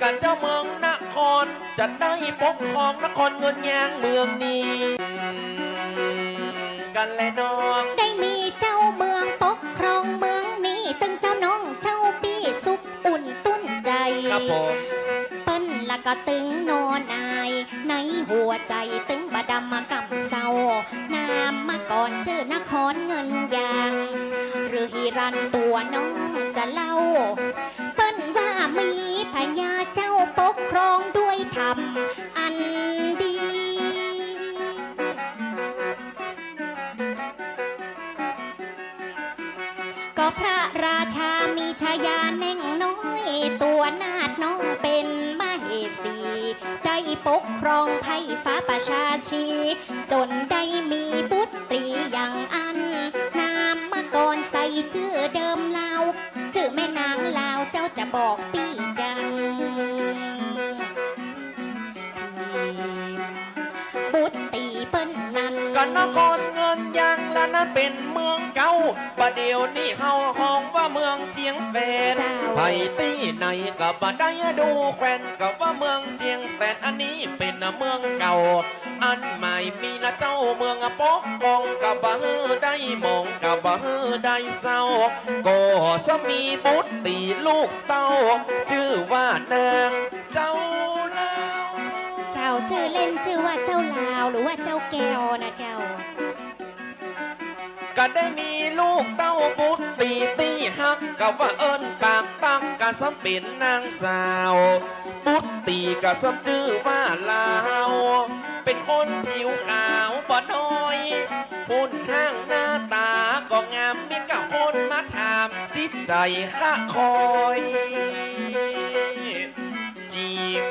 กันเจ้าเมืองนครจะได้ปกครองนครเงินยางเมืองนี้กันเลยน้องได้มีเจ้าเมืองปกครองเมืองนี้ตึงเจ้าน้องเจ้าปี้สุขอุ่นตุ้นใจครับผมเปิ้นละก็ตึงนอนอายในหัวใจตึงบดำมากำเศร้านามมาก่อนชื่อนครเงินยางหรือฮิรันตัวน้องจะเล่าเปิ้นว่ามีพญาเจ้าปกครองด้วยธรรมอันดีก็พระราชามีชายาแน่งน้อยตัวนาดน้องเป็นมเหสีได้ปกครองไพฟ้าประชาชีจนได้มีบุตรีอย่างอันนามมาก่อนใส่ชื่อเดิมลาวชื่อแม่นางลาวเจ้าจะบอกพี่จังบุตรีเปิ้นนั้นกันนครเงินยางและนั้นเป็นเมืองเก่าประเดี๋ยวนี้เฮาห้องว่าเมืองเจียงแฟนไผ่ตีในกับบัได้ดูแควนกับว่าเมืองเจียงแฟนอันนี้เป็นเมืองเก่าอันใหม่มีนะเจ้าเมืองปกครองกับบ่ได้มองกับบ่ได้เศร้าก็สมีบุตรตีลูกเต้าชื่อว่านางเจ้าลาวเจ้าชื่อเล่นชื่อว่าเจ้าลาวหรือว่าเจ้าแก้วนะเจ้าก็ได้มีลูกเต้าบุตรตีตีหักกับว่าเอิญปากตั้งกะซ้ำเป็นนางสาวบุตรตีกะซ้ำชื่อว่าลาวเป็นคนผิวขาวบ่น้อยหุ่นห้างหน้าตาก็งามมีกะคนมาถามจิตใจข้าคอยจีม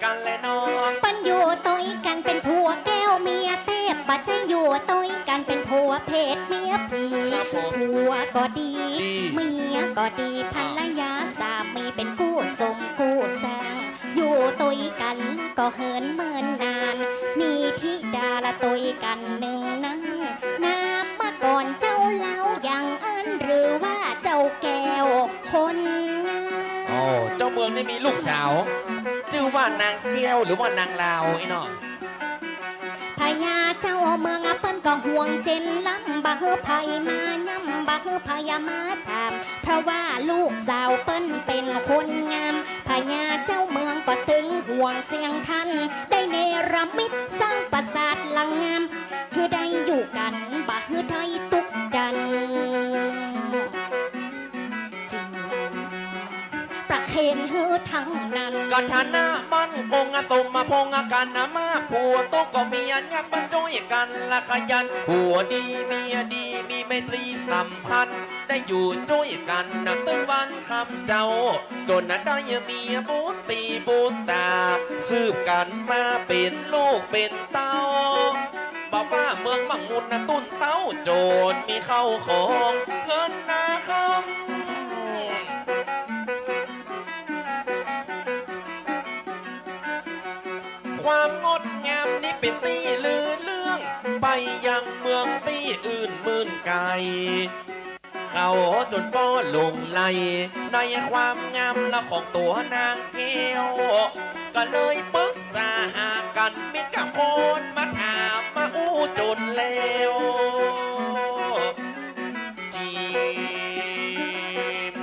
กันและน้องปันอยู่ต้อยกันเป็นผัวแก้วเมียเทพบัดใจอยู่ต้อยกันเป็นผัวเพศเมียผีผัวก็ดีเมียก็ดีภรรยาสามีเป็นคู่สมคู่สร้างอยู่ต้อยกันก็เหินเมินนานมีธิดาละต้อยกันหนึ่งนั้นนามมาก่อนเจ้าเล่าอย่างอันหรือว่าเจ้าแก้วคนโอ้เจ้าเมืองได้มีลูกสาวชื่อว่านางเกี้ยวหรือว่านางลาวไอ้น้องพญาเจ้าเมืองเปิ้นก็ห่วงเจนล้ำบะเฮือภัยมาย่ำบะเฮือพยามาถามเพราะว่าลูกสาวเปิ้นเป็นคนงามพญาเจ้าเมืองก็ถึงห่วงเสียงท่านได้เนรมิตสร้างปราสาทหลังงามคือได้อยู่กันบะเฮือไทยตุกจันประเคนฮือทั้งนั้นก็ฐานะมันคงสมมาพงกันนะมาผัวโตก็มีอันยักบรรจอยกันละขยันผัวดีเมียดีมีไมตรีสัมพันธ์ได้อยู่จ้อยกันนะตึงวันคำเจ้าจนนั้นได้เมียบุตรีบุตตาสืบกันมาเป็นลูกเป็นเต้าบอกว่าเมืองบังมุนนะตุ้นเต้าโจรมีเข้าของเงินนาคำความงดงามนี้เป็นตีลือเรื่องไปยังเมืองตีอื่นหมื่นไกลเขาจนป้อลงไหลในความงามละของตัวนางแก้วก็เลยปรึกษาหากันมีกับคนมาถามมาอู้จนแล้วจีม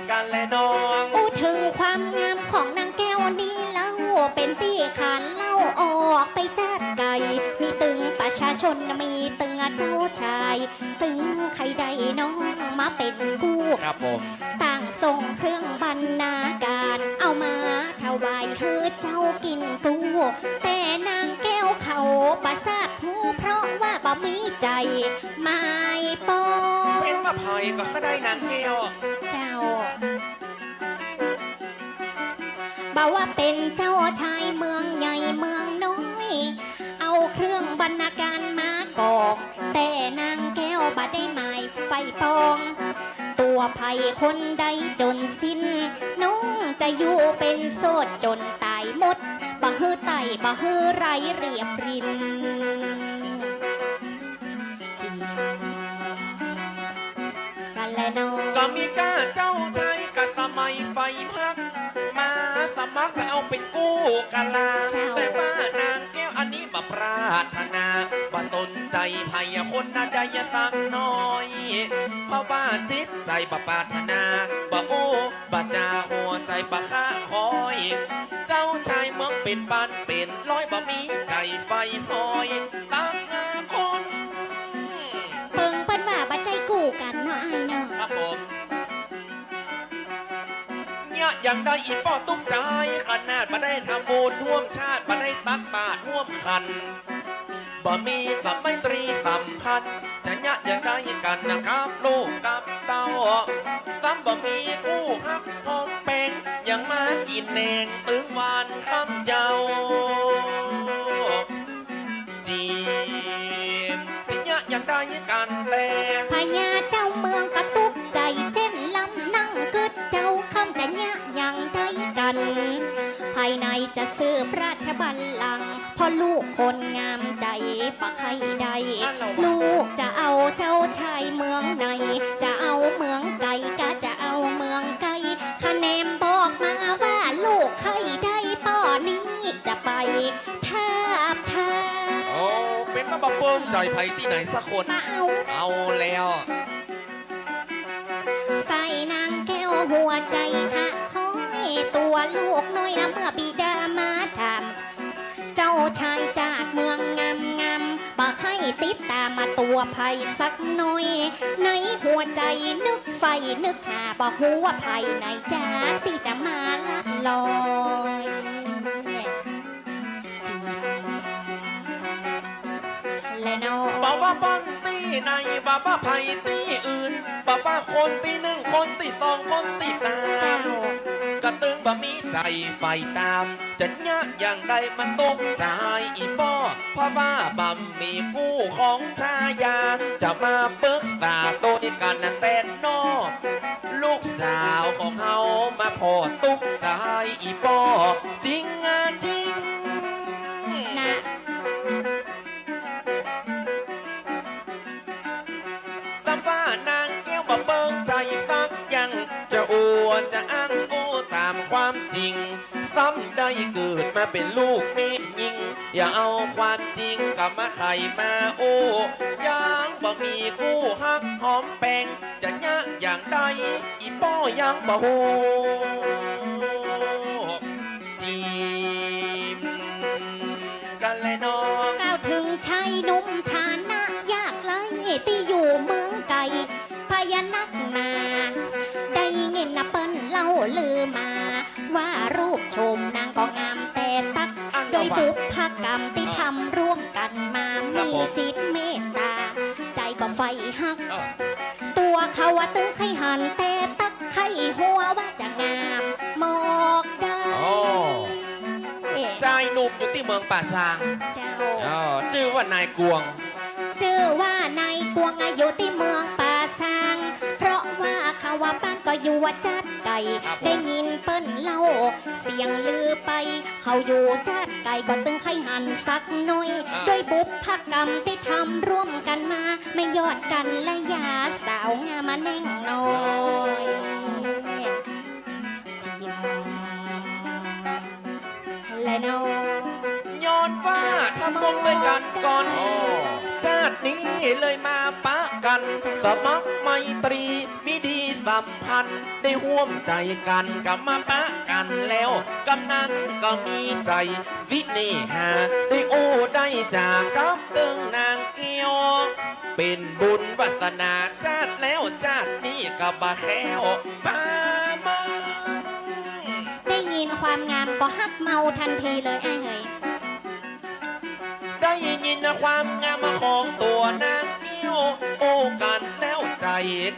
กันและน้องพูดถึงความงามของนางแก้วนี้แล้วเป็นที่ขานเล่าออกไปจากไกลมีตึงประชาชนมีตึงเจ้าชายตึงใครใดน้องมาเป็นกู้ครับผมต่างส่งเครื่องบรรณาการเอามาถวายเธอเจ้ากินตู้แต่นางแก้วเขาประสาทหูเพราะว่าบ่มีใจไม่ปองเป็นมาพายก็ได้นางแก้วเจ้าบอกว่าเป็นเจ้าชายเมืองใหญ่เมืองน้อยเอาเครื่องบรรณาการมากอกแต่นางแก้วบัดได้หมายไฟปองตัวภัยคนใดจนสิ้นน้องจะอยู่เป็นโสดจนตายหมดบ่ฮือไตบ่ฮือไรเรียบรินจริงกันและน้องก็มีก้าเจ้าชายกะต มัยไฟพักมาสมัครจะเอาเป็นกู้กันลาแต่ว่านางแก้วอันนี้บ่ปรารถนาบ่สนใจภัยคนน่าใจสักน้อยเพราะว่าจิตใจบ่ปรารถนาบ่โอ้บ่จาหัวใจบ่ค้าคอย เจ้าชายเมืองเป็นบ้านเป็นร้อยบ่มีใจไฟพลอยตั้งคน เปิงเปิ้นว่าบัใจกู้กันเนาะไอ้เนาะ ครับผมเนี่ยยังได้อีป้อตุ้มใจขนาดมาได้ทำบุญร่วมชาติมาได้ตักบาตรร่วมคันบ่มีกับไมตรีสัมพันธ์จะเนี่ยยังได้กันนะครับลูกกับเต้าซ้ำบ่มีกู้ฮักทองแปงยังมากินแหนงตึงวันคำเจ้าจีมที่เนี่ยยังได้กันแต่ พญาเจ้าเมืองกระตุกใจเส้นลำนั่งกึดเจ้าคำจะเนี่ยยังได้กัน ภายในจะซื้อราชบัลลังก์พอลูกคนงามใจปะใครใดลูกจะเอาเจ้าชายเมืองไหนจะเอาเมืองไกลก็จะเอาเมืองไกลคะแนนบอกมาว่าลูกใครได้ป่อนี้จะไปทาบทา โอ้เป็นมาบังเบิ้งใจไผที่ไหนสักคน มาเอาแล้ว ใส่นางแก้วหัวใจหักคอยตัวลูกน้อยนะเมื่อบิดามาทำเจ้าชายจากเมืองงามงามบ่ให้ติดตามมาตัวภัยสักหน่อยในหัวใจนึกไฟนึกหาบ่หัวภัยไหนจ้าที่จะมาลัดลอยและนอ บอกว่าบ้านตีในบ้าบ้าไผตีอื่นบ้าบ้าคนตีหนึ่งคนตีสองคนตีสามกระตึงบ่มีใจไฟตามจะยะอย่างใดมันตกใจอีป้อเพราะว่าบ่มีกู้ของชายาจะมาปรึกษาตัวกันนะแต่นอลูกสาวของเขามาพอตุกใจอีป้อจริงจริง นะ สัมว่านางแก้วบ่เบิ่งใจฟักยังจะอวดจะอ้างโอ้ตามความจริงซ้ำได้เกิดมาเป็นลูกเมียิงอย่าเอาความจริงกับมาไข่มาโอ้ยังบ่มีกู้ฮักหอมแปงจะยะอย่างใดอีป้อยังบ่ฮู้จีมกันเลยน้อง ก้าวถึงชายหนุ่มฐานะยากไร้ที่อยู่เมืองไกลพญานักหนาได้เงินนะเปิ้นเล่าลือมา ว่ารูปชมนางก็งามแต่ตัก โดยบุพกรรมที่ทำร่วมกันมามีจิตเมตตา ใจก็ไฟหัก ตัวเขาว่าตื้อไข่หันแต่ตักไข่หัวว่าจะงามมอกได้ ใจหนุ่มอยู่ที่เมืองป่าซาง เจ้า ชื่อว่านายกวง ชื่อว่านายกวงอยู่ที่เมืองป่าซาง เพราะว่าเขาว่าบ้านก็อยู่ว่าจัดไก่ ครับผม ได้ยินเปิ้นเล่าเสียงลือไป เขาอยู่จัดไก่ก็ตึงไข่หันสักหน่อย โดยบุพกรรมที่ทำร่วมกันมา ไม่ยอดกันและยาสาวงามมาแน่งน้อยจิมและน้อง ย้อนว่าทำบุญด้วยกันก่อนชาตินี้เลยมาปะกันสมัครไมตรีมิดีสัมพันธ์ได้ร่วมใจกันกับมาปะกันแล้วกำนั้นก็มีใจวิเนหาได้โอ้ได้จากกับตึงนางเกียวเป็นบุญวัฒนาชาติแล้วชาตินี้ก็บาแค้วมามา ได้ยินความงามก็ฮักเมาทันทีเลยไอ้เอ๋ย ได้ยินความงามของตัวนางเกี้ยวโอ้กันแล้วใจ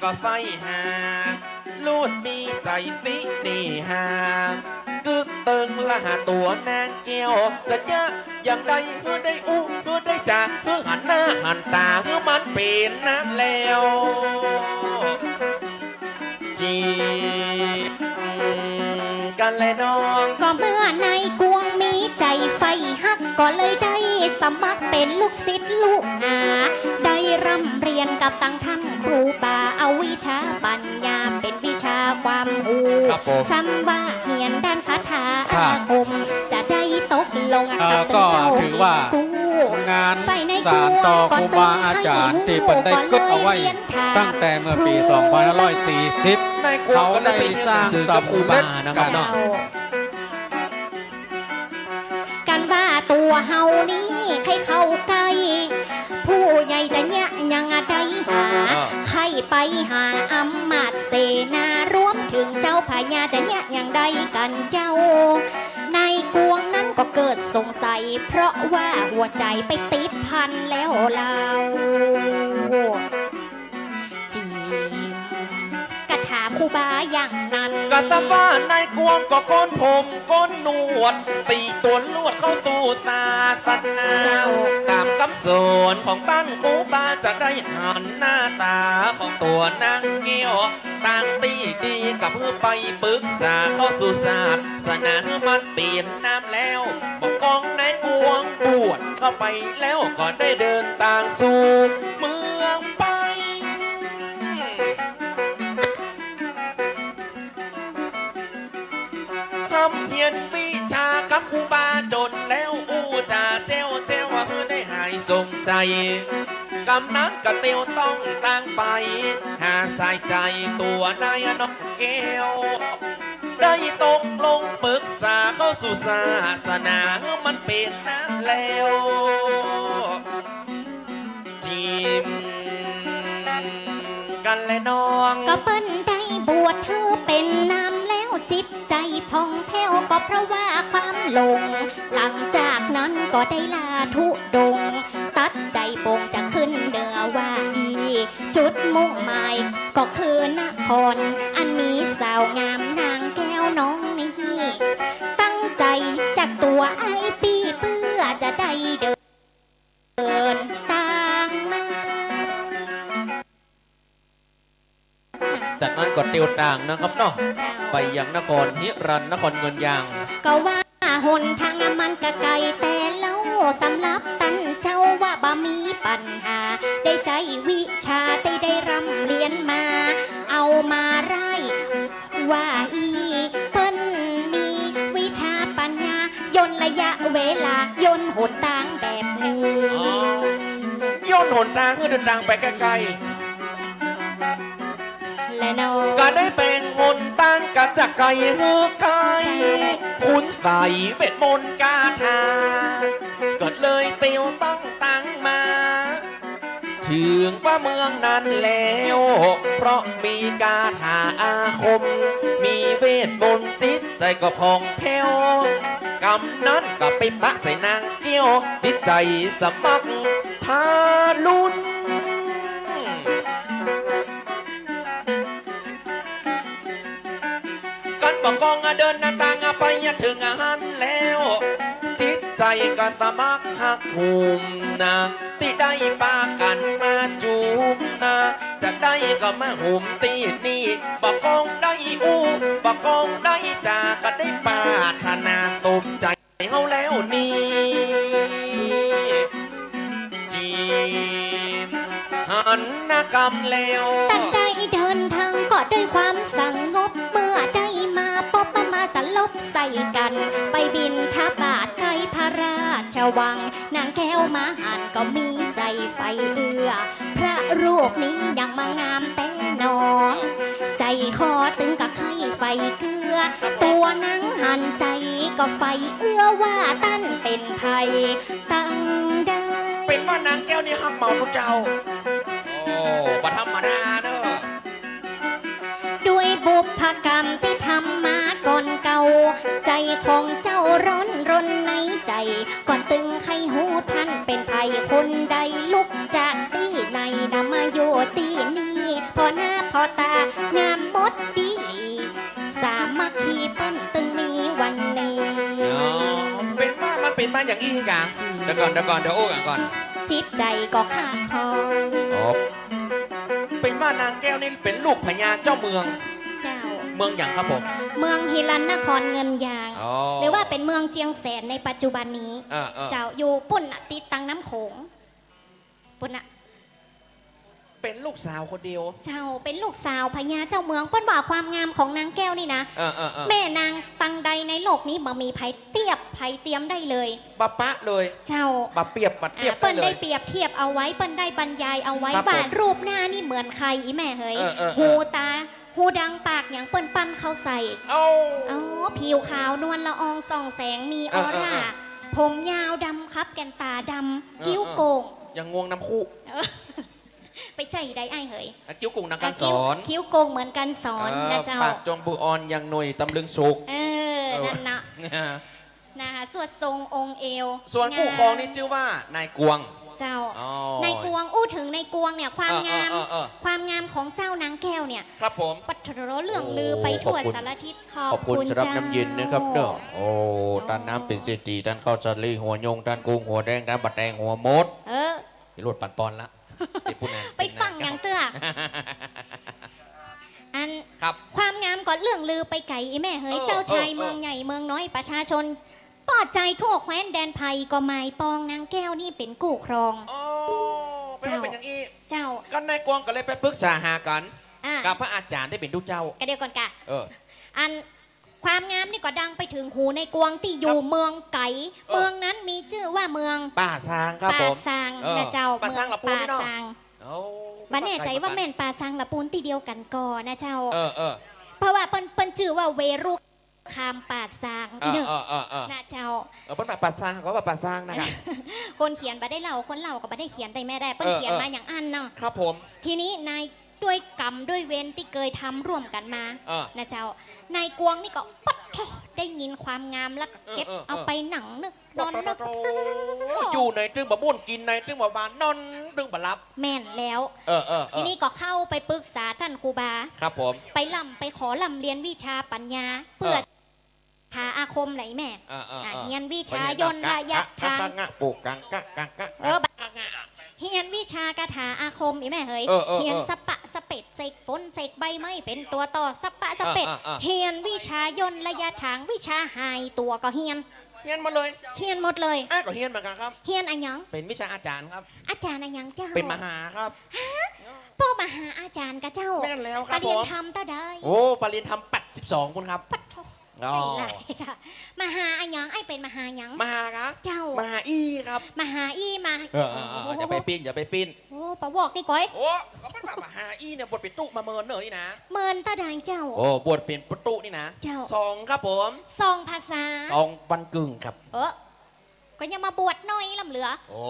ก็ไฟหาลูดมีใจสินี่หากึกตึงละหาตัวนางเกี้ยวจะยะอย่างใดเพื่อได้อู้เพื่อได้จ่าเพื่อหันหน้าหันตาเพื่อมันเป็นน้ำแล้วจีกันเลยน้อง ก็เมื่อนายกวงมีใจไฟฮักก็เลยได้สมัครเป็นลูกศิษย์ลูกหา ได้ร่ำเรียนกับตั้งท่านครูบาเอาวิชาปัญญาเป็นวิชาค ความหู ครับผม ซ้ำว่าเหียนด้านคาถาอาคมจะได้ตกลง ก็ถือว่า กู งานสารต่อครูบาอาจารย์ที่เปิดได้กึดเอาไว้ ตั้งแต่เมื่อปี 2540 เขาได้สร้างสำเร็จกัน กันว่าตัวเฮานี่ใครเข้าใกล้ผู้ใหญ่จะเนี่ยยังได้หาใครไปหาอำมาตย์เสนารวมถึงเจ้าพญาจะเนี่ยยังได้กันเจ้า ในกวงนั้นก็เกิดสงสัย เพราะว่าหัวใจไปติดพันแล้วเราจีกระถาครูบาอย่างนั้น กะตะบ้านในกวงก็ก้นผมก้นหนวด ตีตัวลวดเข้าสู่ศาสนาตามคำสอนของตั้งครูบาจะได้หันหน้าตาของตัวนางเงี้ยวต่างตีดีกับเพื่อไปปรึกษาเข้าสู่ศาสนามันเปลี่ยนน้ำแล้วบอกกองในกวงปวดเข้าไปแล้วก็ได้เดินต่างสู่เมืองไปทำเพียรวิชากับครูบาจนแล้วอู้จ่าเจ้าว่าเพื่อได้หายสมใจกำนั้นกะเตียวต้องตั้งไป หาสายใจตัวนายนกแก้ว ได้ตกลงปรึกษาเข้าสู่ศาสนามันเป็นนั้นแล้วจิมกันและน้อง ก็เปิ้นได้บวชเธอเป็นน้ำแล้วจิตใจพองแผ้วก็เพราะว่าความหลง หลังจากนั้นก็ได้ลาทุดง ตัดใจปงจะขึ้นเหนือว่าอีจุดมุ่งหมายก็คือนคร อันนี้สาวงามนางแก้วน้องนี่ตั้งใจจากตัวไอ้ปีเพื่อจะได้เดินทางมา จากนั้นก็เตียวต่างนะครับเนาะไปยังนครฮิรันนครเงินยาง ก็ว่าหนทางมันกะไกลแต่เล่าสำหรับตันเจ้าว่าบ่มีปัญหา ได้ใจวิชาได้ร่ำเรียนมา เอามาไร่ว่าอีเพิ่นมีวิชาปัญญาย่นระยะเวลาย่นหนทางแบบนี้ ย่นหนทางเพื่อเดินทางไปไกล และน้อง ๆก็ได้เป็นหนทางกับจากไกลเฮือไกลคุณใส่เวทมนต์กาถาก็เลยเตียวต้องตั้งมา ถึงว่าเมืองนั้นแล้ว เพราะมีกาถาอาคม มีเวทมนต์ติดใจก็พองแผ้วกำนั้นก็ไปปะใส่นางเกี้ยว จิตใจสมัครทาลุนกันบอกกองเดินหน้าต่างไปถึงอาหารแล้ว จิตใจก็สมัครหักหุมนะที่ได้ปากันมาจูมนะจะได้ก็มาหุมตีนี่บอกกองได้อู้บอกกองได้จาก็ได้ปาธนาสมใจเฮาแล้วนี่จีมหันหน้ากำแล้ว ตั้งได้เดินทางก็ด้วยความสงบเมื่อได้มาพบมาสลบใส่กัน ไปบินทบาทไกลพระราชวัง นางแก้วมาหันก็มีใจไฟเอื้อ พระรูปนี้ยังมางามแต่น้อง ใจคอตึงกับไข้ไฟเกลือ ตัวนางหันใจก็ไฟเอื้อว่าตั้นเป็นไทยตั้งได้ เป็นว่านางแก้วนี่หักเมาทุกเจ้า โอ้บัธรรมดาเนอะ ด้วยบุพกรรมที่ทำมาก่อนเก่า ใจของเจ้าร้อนรนในใจ ก่อนตึงไขหูท่านเป็นไผคนใดลุกจากที่ในนำมาอยู่ที่นี่พอหน้าพอตางามมดดีสามัคคีปั้นตึงมีวันนี้ อ๋อเป็นว่ามันเป็นมาอย่างอี้กันเดี๋ยวก่อนเดี๋ยวโอ้กันก่อน จิตใจก็ขาดคอ เป็นว่านางแก้วนี่เป็นลูกพญาเจ้าเมือง เจ้า เมืองอย่างครับผม เมืองฮิรันนครเงินยาง อ๋อ หรือว่าเป็นเมืองเจียงแสนในปัจจุบันนี้ เออ เจ้าอยู่ปุ่นน่ะติดตังน้ำโขงปุ่นน่ะ เป็นลูกสาวคนเดียว เจ้าเป็นลูกสาวพญาเจ้าเมืองเปิ้นว่าความงามของนางแก้วนี่นะ แม่นางตังใดในโลกนี้บ่มีไผเทียบไผเทียมได้เลย บะปะเลย เจ้า บะเปรียบบัดเทียบ เปิ้น เล ได้ ย เปรียบเทียบเอาไว้เปิ้นได้บรรยายเอาไว้ ครับ ว่า ผม รูปหน้านี่เหมือนใครอีแม่เฮ้ย เออ หูตาหูดังปากอย่างเปิ้นปั้นเข้าใส่ เอา อ๋อผิวขาวนวลละอองส่องแสงมีออร่า ผมยาวดำครับแก่นตาดำคิ้วโก่ง ยังงวงน้ำคู่ ไปใจได้ไอ้เหย กิ้วกุ่งนักการสอน คิ้วโก่งเหมือนกันสอนนะเจ้า ปากจงบุออนยังหน่วยตำลึงสุก นั่นนะนะคะสวดทรงองค์เอว ส่วนคู่ครองนี่ชื่อว่านายกวง เจ้า อ๋อ ในกวงอู้ถึงในกวงเนี่ยความงาม เออ ความงามของเจ้านางแก้วเนี่ย ครับผม ปัทรเรื่องลือไปทั่ว ขอบคุณ สารทิศ ขอบคุณสำหรับ เจ้า น้ำเย็นนะครับเด้อโอ้ด้านน้ำเป็นเศรษฐีด้านข้าวสาลีหัวยงด้านกุ้งหัวแดงด้านบัดแดงหัวมด เออ ที่รถปั่นปอนละที่พูดนะ ไปฟังอย่างเตื้ออัน ครับ ความงามก่อนเรื่องลือไปไก่อีแม่เฮ้ยเจ้าชายเมืองใหญ่เมืองน้อยประชาชนปลอดใจทั่วแคว้นแดนไพก็หมายปองนางแก้วนี่เป็นกู้ครอง โอ้เป็นว่าเป็นอย่างนี้ เจ้า ก็นายกวงก็เลยไปปรึกษาหากัน อ่ะ กับพระอาจารย์ได้เป็นทุกเจ้า กระเดียวก่อนกะ เออ อันความงามนี่ก็ดังไปถึงหูในกวงที่อยู่เมืองไก่ เมืองนั้นมีชื่อว่าเมือง ป่าซางครับ ป่า ผม ซาง เออ นะเจ้า ป่าซางละปูน ป่า นี่เนาะ ซาง โอ้ บันแน่ใจว่าแม่นป่าซางละปูนที่เดียวกันก่อนนะเจ้า เออ เพราะว่าเปิ้นชื่อว่าเวรุคามป่าซาง เอ อี อ เนอะ เออ นะเจ้า เป็นป่าซางก็ว่าป่าซางนะครับ คนเขียนมาได้เล่าคนเล่าก็มาได้เขียนแต่แม่ได้เปิ้นเขียนมาอย่างอันเนาะ ครับผม ทีนี้นายด้วยกรรมด้วยเวรที่เคยทำร่วมกันมา เออ นะเจ้านายกวงนี่ก็ปัดโถได้ยินความงามแล้วเก็บเอาไปหนังนึกนอนนึก อยู่ในตึ้งบะม่วนกินในตึ้งบะบานนอนตึ้งบะรับ แม่นแล้ว เออ ทีนี้ก็เข้าไปปรึกษาท่านครูบา ครับผม ไปไปขอลำเรียนวิชาปัญญา เพื่อหาอาคมไหนแม่เรียนวิชายนต์ระยะทาง กะปลูกกังกะ เฮียนวิชากถาอาคมอีแม่เฮ้ย เฮียนสปะสเปดเสกฝนเสกใบไม้เป็นตัวต่อสปะสเปดเฮียนวิชายนต์ระยะทางวิชาหายตัวก็เฮียน เฮียนมาเลย เฮียนหมดเลย ก็เฮียนเหมือนกันครับ เฮียนอันยัง เป็นวิชาอาจารย์ครับ อาจารย์อันยังเจ้า เป็นมหาครับ พ่อมหาอาจารย์กับเจ้า แม่นแล้วค ป รับ เรี ผ ยน ม ธรรมตาได้ โอ้ปริญญาธรรม82คุณครับ ปัดโถ อ๋อ ใจไหลค่ะมหาอันยังไอเป็นมหายัง มหาครับ เจ้า มหาอีครับ มหาอีมา อย่าไปปิ้นอย่าไปปิ้น โอ้ปะวอกนี่ก้อย โอ้ก็เป็นแบบมหาอีเนี่ยบทเป็นตุมาเมินเหนื่อยนะ เมินตาได้เจ้า โอ้บทเป็นประตูนี่นะ เจ้า 2ครับผม ซองภาษา 2วันกึ่งครับ ก็ยังมาบวชหน้อยลำเหลือ โอ้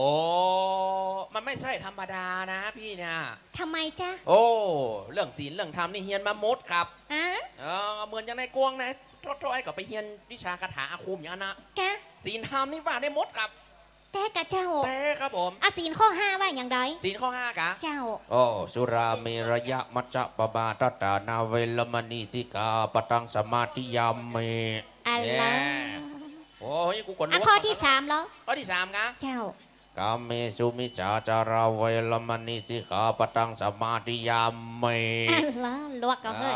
มันไม่ใช่ธรรมดานะพี่เนี่ย ทำไมจ๊ะ โอ้ เรื่องศีลเรื่องธรรมนี่เฮียนมาหมดครับ อ่ะ เหมือนอย่างในกวงนะโทษๆกับไปเฮียนวิชาคาถาอาคมอย่างนั้นนะ กะ ศีลธรรมนี่ว่าได้หมดครับ แต่กะเจ้า แต่ครับผม อาศีลข้อ5ว่าอย่างไร ศีลข้อ5กะ เจ้า โอ้ สุราเมรยะมัจจะปะบาตตานาเวลมณีสิกาปตังสมาธิยามเม อะไร โอ้ยกูกด อ่ะข้อที่3แล้ว ข้อที่3กะ เจ้าก ามเมสุมิจาจาราเวลมณีสิกาปตังสมาธิยามเม อะไรลวกก็เฮ้ย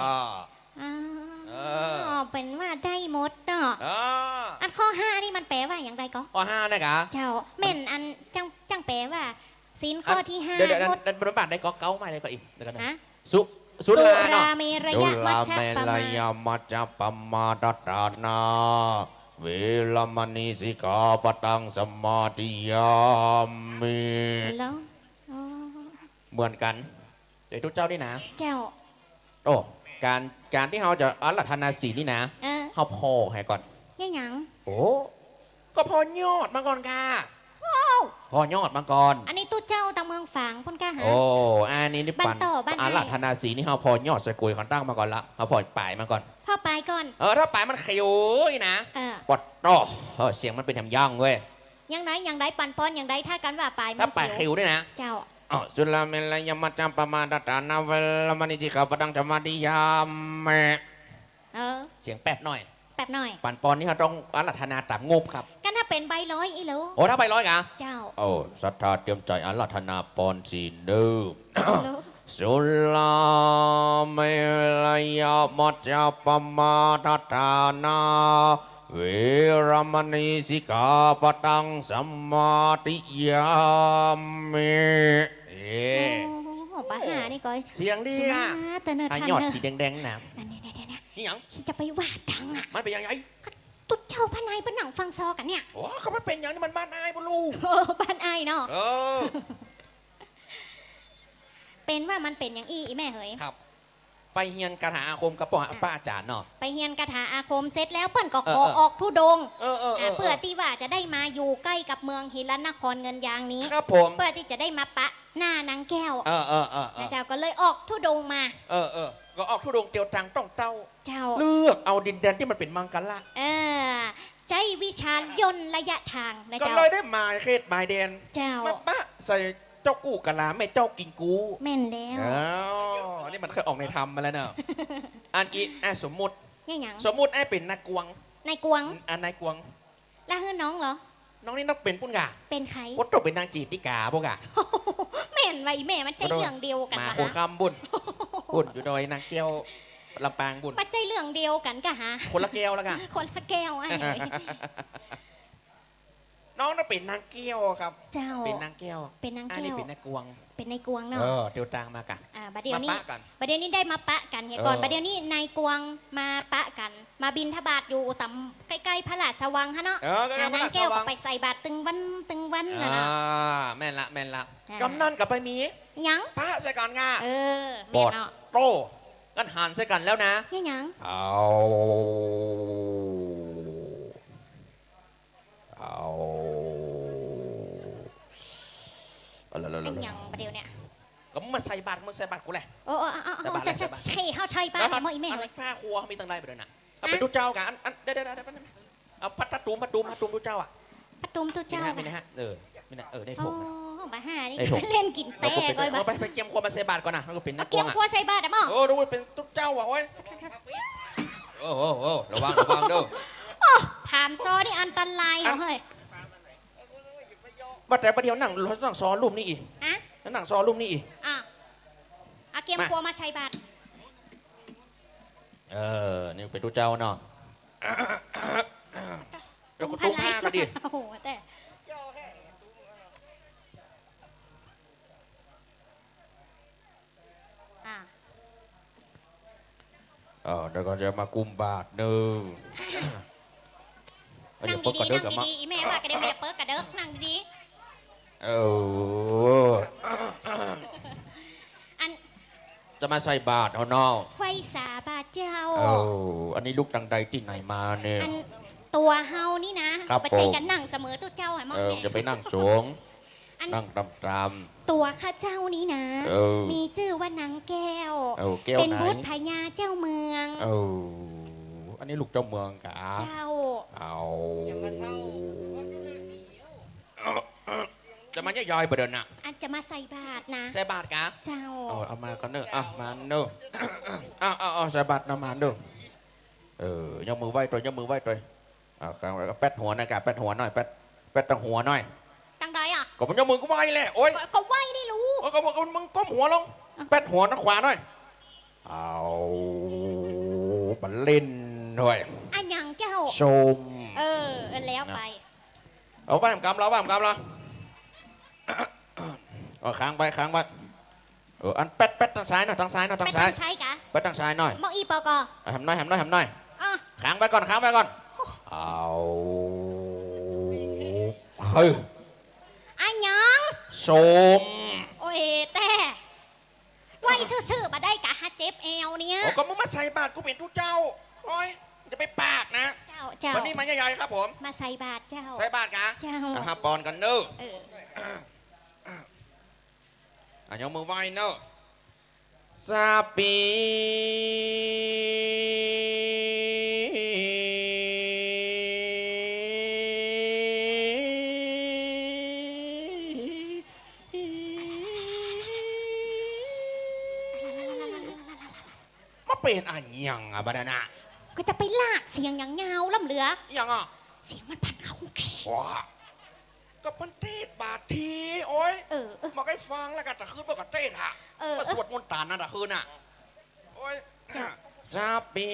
เป็นว่าได้หมดเนาะอันข้อ5นี่มันแปลว่าอย่างไรก็ ข้อ5นะกะ เจ้าแม่นอันจังแปลว่าศีลข้อที่5 เดี๋ยว งด บรรบาทได้ก็เก้ามาเลยก็อีกเดี๋ยวกันนะ นะ สุราเนาะ เมร สุ ยะมั รา ชฌะ เม ป ร มา ยมัจจปมาตตานาเวลมณีสิกาปตังสมาธิยามเม แล้วอ๋อ เหมือนกันเดี๋ยวทุกเจ้านี่นะ เจ้า โอ้การที่เราจะอารัธนาศีลนี่นะเขาพอให้ก่อน ยังหยัง โอ้ก็พอยอดมาก่อนค่ะพอยอดมาก่อน อันนี้ตู้เจ้าตางเมืองฝางพ่นกล้าหา โอ้อันนี้นี่ปั่น บ้านต่อบ้านไหน อารัธนาศีลนี่เขาพอยอดสกุลเขาตั้งมาก่อนละเขาพอปลายมาก่อน พ่อไปก่อน ถ้าปลายมันเขียวอีนะ ปดเสียงมันเป็นแถมย่องเว้ย ยังไงยังไงปันป้อนยังไงถ้ากันว่าไปมั ถ้าปลายเขียวด้วยนะ เจ้า สุลาเมลยมัจจปมาตตานาเวลมณีสิกาปตังสมาธิยามแม่เสียงแป๊บหน่อย แป๊บหน่อย ปั่นปอนนี่เขาต้องอารัธนาตามงบครับ กันถ้าเป็นใบร้อยอีหลู โอ้ถ้าไปร้อยกะ เจ้า โอ้ศรัทธาเตรียมใจอารัธนาปอนสีเดิม สุลาเมลยมัจจปมาตตานาเวรมณีสิกาปตังสมาธิยามเม ปะหานี่ก้อย เสียงดี ส อ่ะ มาเตอร์เนอร์ ไอ้ ทัน ยอด เนอ สี ร์ แดงๆนะ อันนี้เนี่ย นี่หยัง จะไปว่าดังอ่ะ มันเป็นยังไง ตุ๊ดเจ้าพนายเป็นหนังฟังซอกันเนี่ย โอ้เขาไม่เป็นอย่างนี้มันบ้านอายบ่ลูก โอ้บ้านไอ้เนาะ เออ เป็นว่ามันเป็นอย่างอีแม่เหย ครับ ไปเฮียนคาถาอาคมกับป้าอาจารย์เนาะ ไปเฮียนคาถาอาคมเสร็จแล้วเปิ้นก็ขอ เออ ออกทุดงค์ เพื่ เพื่อที่ว่าจะได้มาอยู่ใกล้กับเมืองหิรันนครเงินยางนี้ ครับผม เพื่อที่จะได้มาปะหน้านางแก้ว นะเจ้าก็เลยออกทุดงค์มา ก็ออกทุดงเตียวตังต้องเต้า เจ้า เลือกเอาดินแดนที่มันเป็นมังกรละ ใจวิชาญนระยะทางนะ ก็ เจ้า เลยได้หมายเขตหมายแดน เจ้า มาปะใส่เจ้ากู้กะลาไม่เจ้ากินกู แม่นแล้ว อันนี้มันเคยออกในธรรมมาแล้วเนอะอันอีสมมุติ เนี่ยหยัง สมมุติไอ้เป็นนายกวง นายกวง นายกวง แล้วเฮือน้องเหรอ น้องนี่นักเป็นปุ้นกะ เป็นใคร วัดต้องเป็นนางจีติกาพวกกะ แม่นไว้แม่มันใจเรื่องเดียวกัน มา ปะ โค ฮะ คำบุญบุญอยู่ดอยนางแก้วลำปางบุญ ปัจจัยเรื่องเดียวกันกะฮะ คนละแก้วแล้วกัน คนละแก้วไอ้ น้องน่าเป็นนางแก้วครับ เจ้า เป็นนางแก้ว เป็นนาง อัน แก้ นี้ ว เป็นนายกวง เป็นนายกวงเนาะ เตียวตังมากัน บัดเดี๋ยว มา นี้ ปะกัน บัดเดี๋ยวนี้ได้มาปะกันเฮียก่อน เออ บัดเดี๋ยวนี้นายกวงมาปะกัน มาบินทบาทอยู่ต่ำใกล้ๆพระราชสวังฮะเนาะ ก็ นางแก้วก็ไปใส่บาตรตึงวันนะนะ แม่นละแม่นละ อ่า กำนันกับไปมี หยัง พระใส่กันง่า แม่เนาะ โตกันหันใส่กันแล้วนะ เนี่ยหยัง เอาอะไร เป็นหยังบัดเดี๋ยวเนี่ย ก็มึงมาใส่บาตรมึงใส่บาตรกูแหละ โอ้ใช่เฮาใช่บ้านแต่เมื่ออีแม่ อะไร เลย ข้าครัวมีตั้งไรไปเลยนะเอาเป็นทุกเจ้ากันอันเดี๋ยวเอาพัดตูมทุกเจ้าอ่ะ ประตูมตัว มี เจ้า นะฮะมีนะฮะมีนะได้ โอ้ ผมนะ บ้าห่านี่ ไอ้ผม เล่นกินแต่ก้อยบ้า ไปเกี่ยมครัวมาใส่บาตรก่อนนะแล้วก็เป็นนั เอา กก เกี วย ง งอ่ะ ครัวใส่บาตรอ่ะมั้ง โอ้ดูเป็นทุกเจ้าอ่ะโอ้ยโอ้ระวังเด้อ ถามซอนี่อันตรายเหรอเฮ้ย มาแต่ประเดี๋ยวนั่งซ้อนรูปนี่อีก อะ นั่งซ้อนรูปนี่อีก เอาเกียงครัวมาใส่บาตร นี่เป็นทุกเจ้าเนาะก็ตุ้มผ้าก็ดี โอ้โหแต่เดี๋ยวก็จะมากุมบาทหนึ่ง นั่งดีๆนั่งดีๆอีแม่ว่ากระเด็นไปเปิดกระเดิกนั่งดีอัน จะมาใส่บาทเอาเนาะ ไฟสาบาทเจ้า อันนี้ลูกดังใดที่ไหนมาเนี่ย อันตัวเฮานี่นะครับ ปัจจัยกันนั่งเสมอตัวเจ้าหมอ จะไปนั่งสูง อัน นั่งตาม ตัวข้าเจ้านี่นะ ๆ มีชื่อว่านางแก้ว แก้ว เป็น ไหน บุตรพญาเจ้าเมือง อันนี้ลูกเจ้าเมืองกะ เจ้า จะมาย่อยๆประเด็นน่ะ อันจะมาใส่บาตรนะ ใส่บาทกะ เจ้า เอามาก่อนเนอะมาเนอะเอาใส่บาทนำมาเนอะยกมือไหว้ตัวยกมือไหว้ตัวแป๊ดหัวหน่อยกะแป๊ดหัวหน่อยแป๊ดตั้งหัวหน่อย ตั้งใดอ่ะ ก็มันยกมือก็ไหว้แหละโอ๊ย ก็ไหวได้รู้ ก็มึงก้มหัวลงแป๊ดหัวนักขวาหน่อยเอาบันเล่นหน่อย อันยังเจ้า ชม แล้วไป เอาไปกำเราค้างไปอันแป๊ดทางซ้ายหน่อยทางซ้าย ไปตั้งใช้กะ แป๊ดทางซ้ายหน่อย มองอีปอกอ ทำหน่อยค้างไปก่อนเอาเฮ้ย อันยัง ชม โอ้ยแต่ไหวชื่อมาได้กะฮะเจ็บเอวเนี่ย ก็มึงมาใส่บาตรกูเป็นทุกเจ้าโอ้ยจะไปปากนะ เจ้า วันนี้มาใหญ่ๆครับผม มาใส่บาตรเจ้า ใส่บาตรกะ เจ้า ฮะปอนกันเนอะ เออ ยกมือไหว้เนอะซาปีมาเป็นอันยังอ่ะบาดานะ ก็จะไปลากเสียงอย่างเงาล่ำเหลือ ยังอ่ะ เสียงมันพันเขาขี้ ว้าก็พันเทศบาททีโอ้ย เออ มาให้ฟังแล้วก็จะขึ้นมากับเต้นอ่ะมาสวดมนต์ตานนั่นอ่ะคืนอ่ะโอ้ยซาปี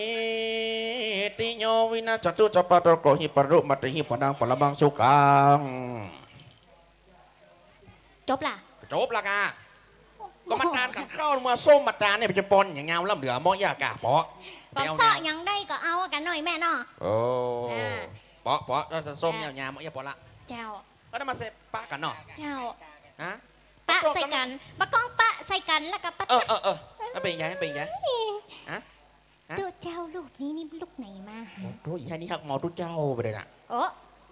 ติโยวินาจตุจปะตะโกหิปรุมัตหิปนังปะละบังสุกัง จบล่ะ จบละกะ ก็มาตานกันเข้ามาส้มมาตานเนี่ยเป็นจะปนอย่างเงาล่ำเหลือมอยากาเปาะ ก็เสาะยังได้ก็เอากันหน่อยแม่เนาะ โอ้เปาะเราจะส้มยาวๆมอยาปอละ เจ้า ก็ได้มาเซปะกันเนาะ เจ้า ฮะ ปะใส่กันปะกองปะใส่กันแล้วก็ปะ แล้วเป็นยังเป็นยัง ดูเจ้าลูกนี้นี่ลูกไหนมา โอ้ยนี่ฮักหมอทุกเจ้าไปเลยนะ โอ้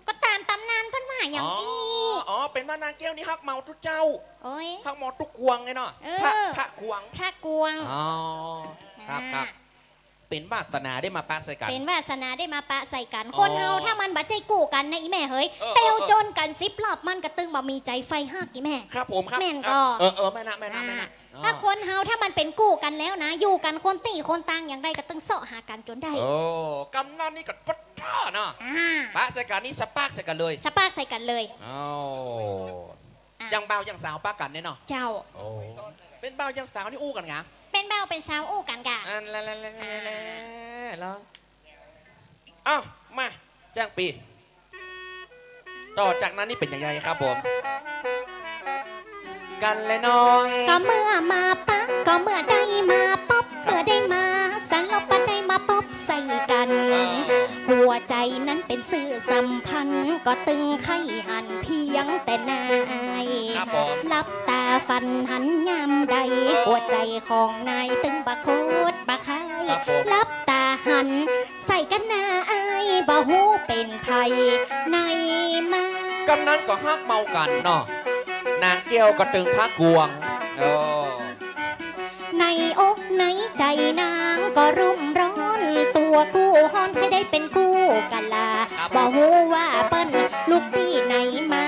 ก็ตามตำนานเพิ่นว่าอย่างนี้ อ๋อเป็นว่านางแก้วนี่ฮักเมาทุกเจ้า โอ้ย ฮักหมอทุกกวงไงเนาะพระกวง พระกวง อ๋อครับเป็นวาสนาได้มาปะใส่กัน เป็นวาสนาได้มาปะใส่กัน คนเฮาถ้ามันบัดใจกู้กันนะอีแม่เฮ้ยเตวจนกัน10 รอบมันกระตึงบ่มีใจไฟฮักอีแม่ ครับผมครับ แม่นก็ แม่นะ ถ้าคนเฮาถ้ามันเป็นกู้กันแล้วนะ อยู่กันคนตีคนตังอย่างไรก็ตึงเสาะหากันจนได้ โอ้กำนันนี่ก็ปัดท่อเนาะ ปะใส่กันนี่สปากใส่กันเลย สปากใส่กันเลย อ๋อยังเบายังสาวปะกันเนี่ยเนาะ เจ้า โอ้เป็นเบายังสาวนี่อู้กันไง เป็นเบาเป็นสาวอู้กันกะ อันแล้วอ้าวมาจ้างปีต่อจากนั้นนี่เป็นยังไงครับผมกันเลยน้อง ก็เมื่อมาปะก็เมื่อได้มาป๊อบเมื่อได้มาสันลบปะได้มาป๊อบใส่กัน หัวใจนั้นเป็นสื่อสัมพันธ์ก็ตึงไข่หันเพียงแต่นาย ครับผม ลับตาฟันหันยามใด หัวใจของนายตึงบะโคตรบะคาย ครับผม ลับตาหันใส่กันนาอายบ่หูเป็นไผในมาก ำนั้นก็ฮักเมากันเนาะนางเกี้ยวก็ตึงพักกวงโอ้ ในอกในใจนางก็รุ่มร้อนตัวกู้ฮอนให้ได้เป็นกู้กันลาบ่หูว่าเปิ้นลูกที่ไหนมา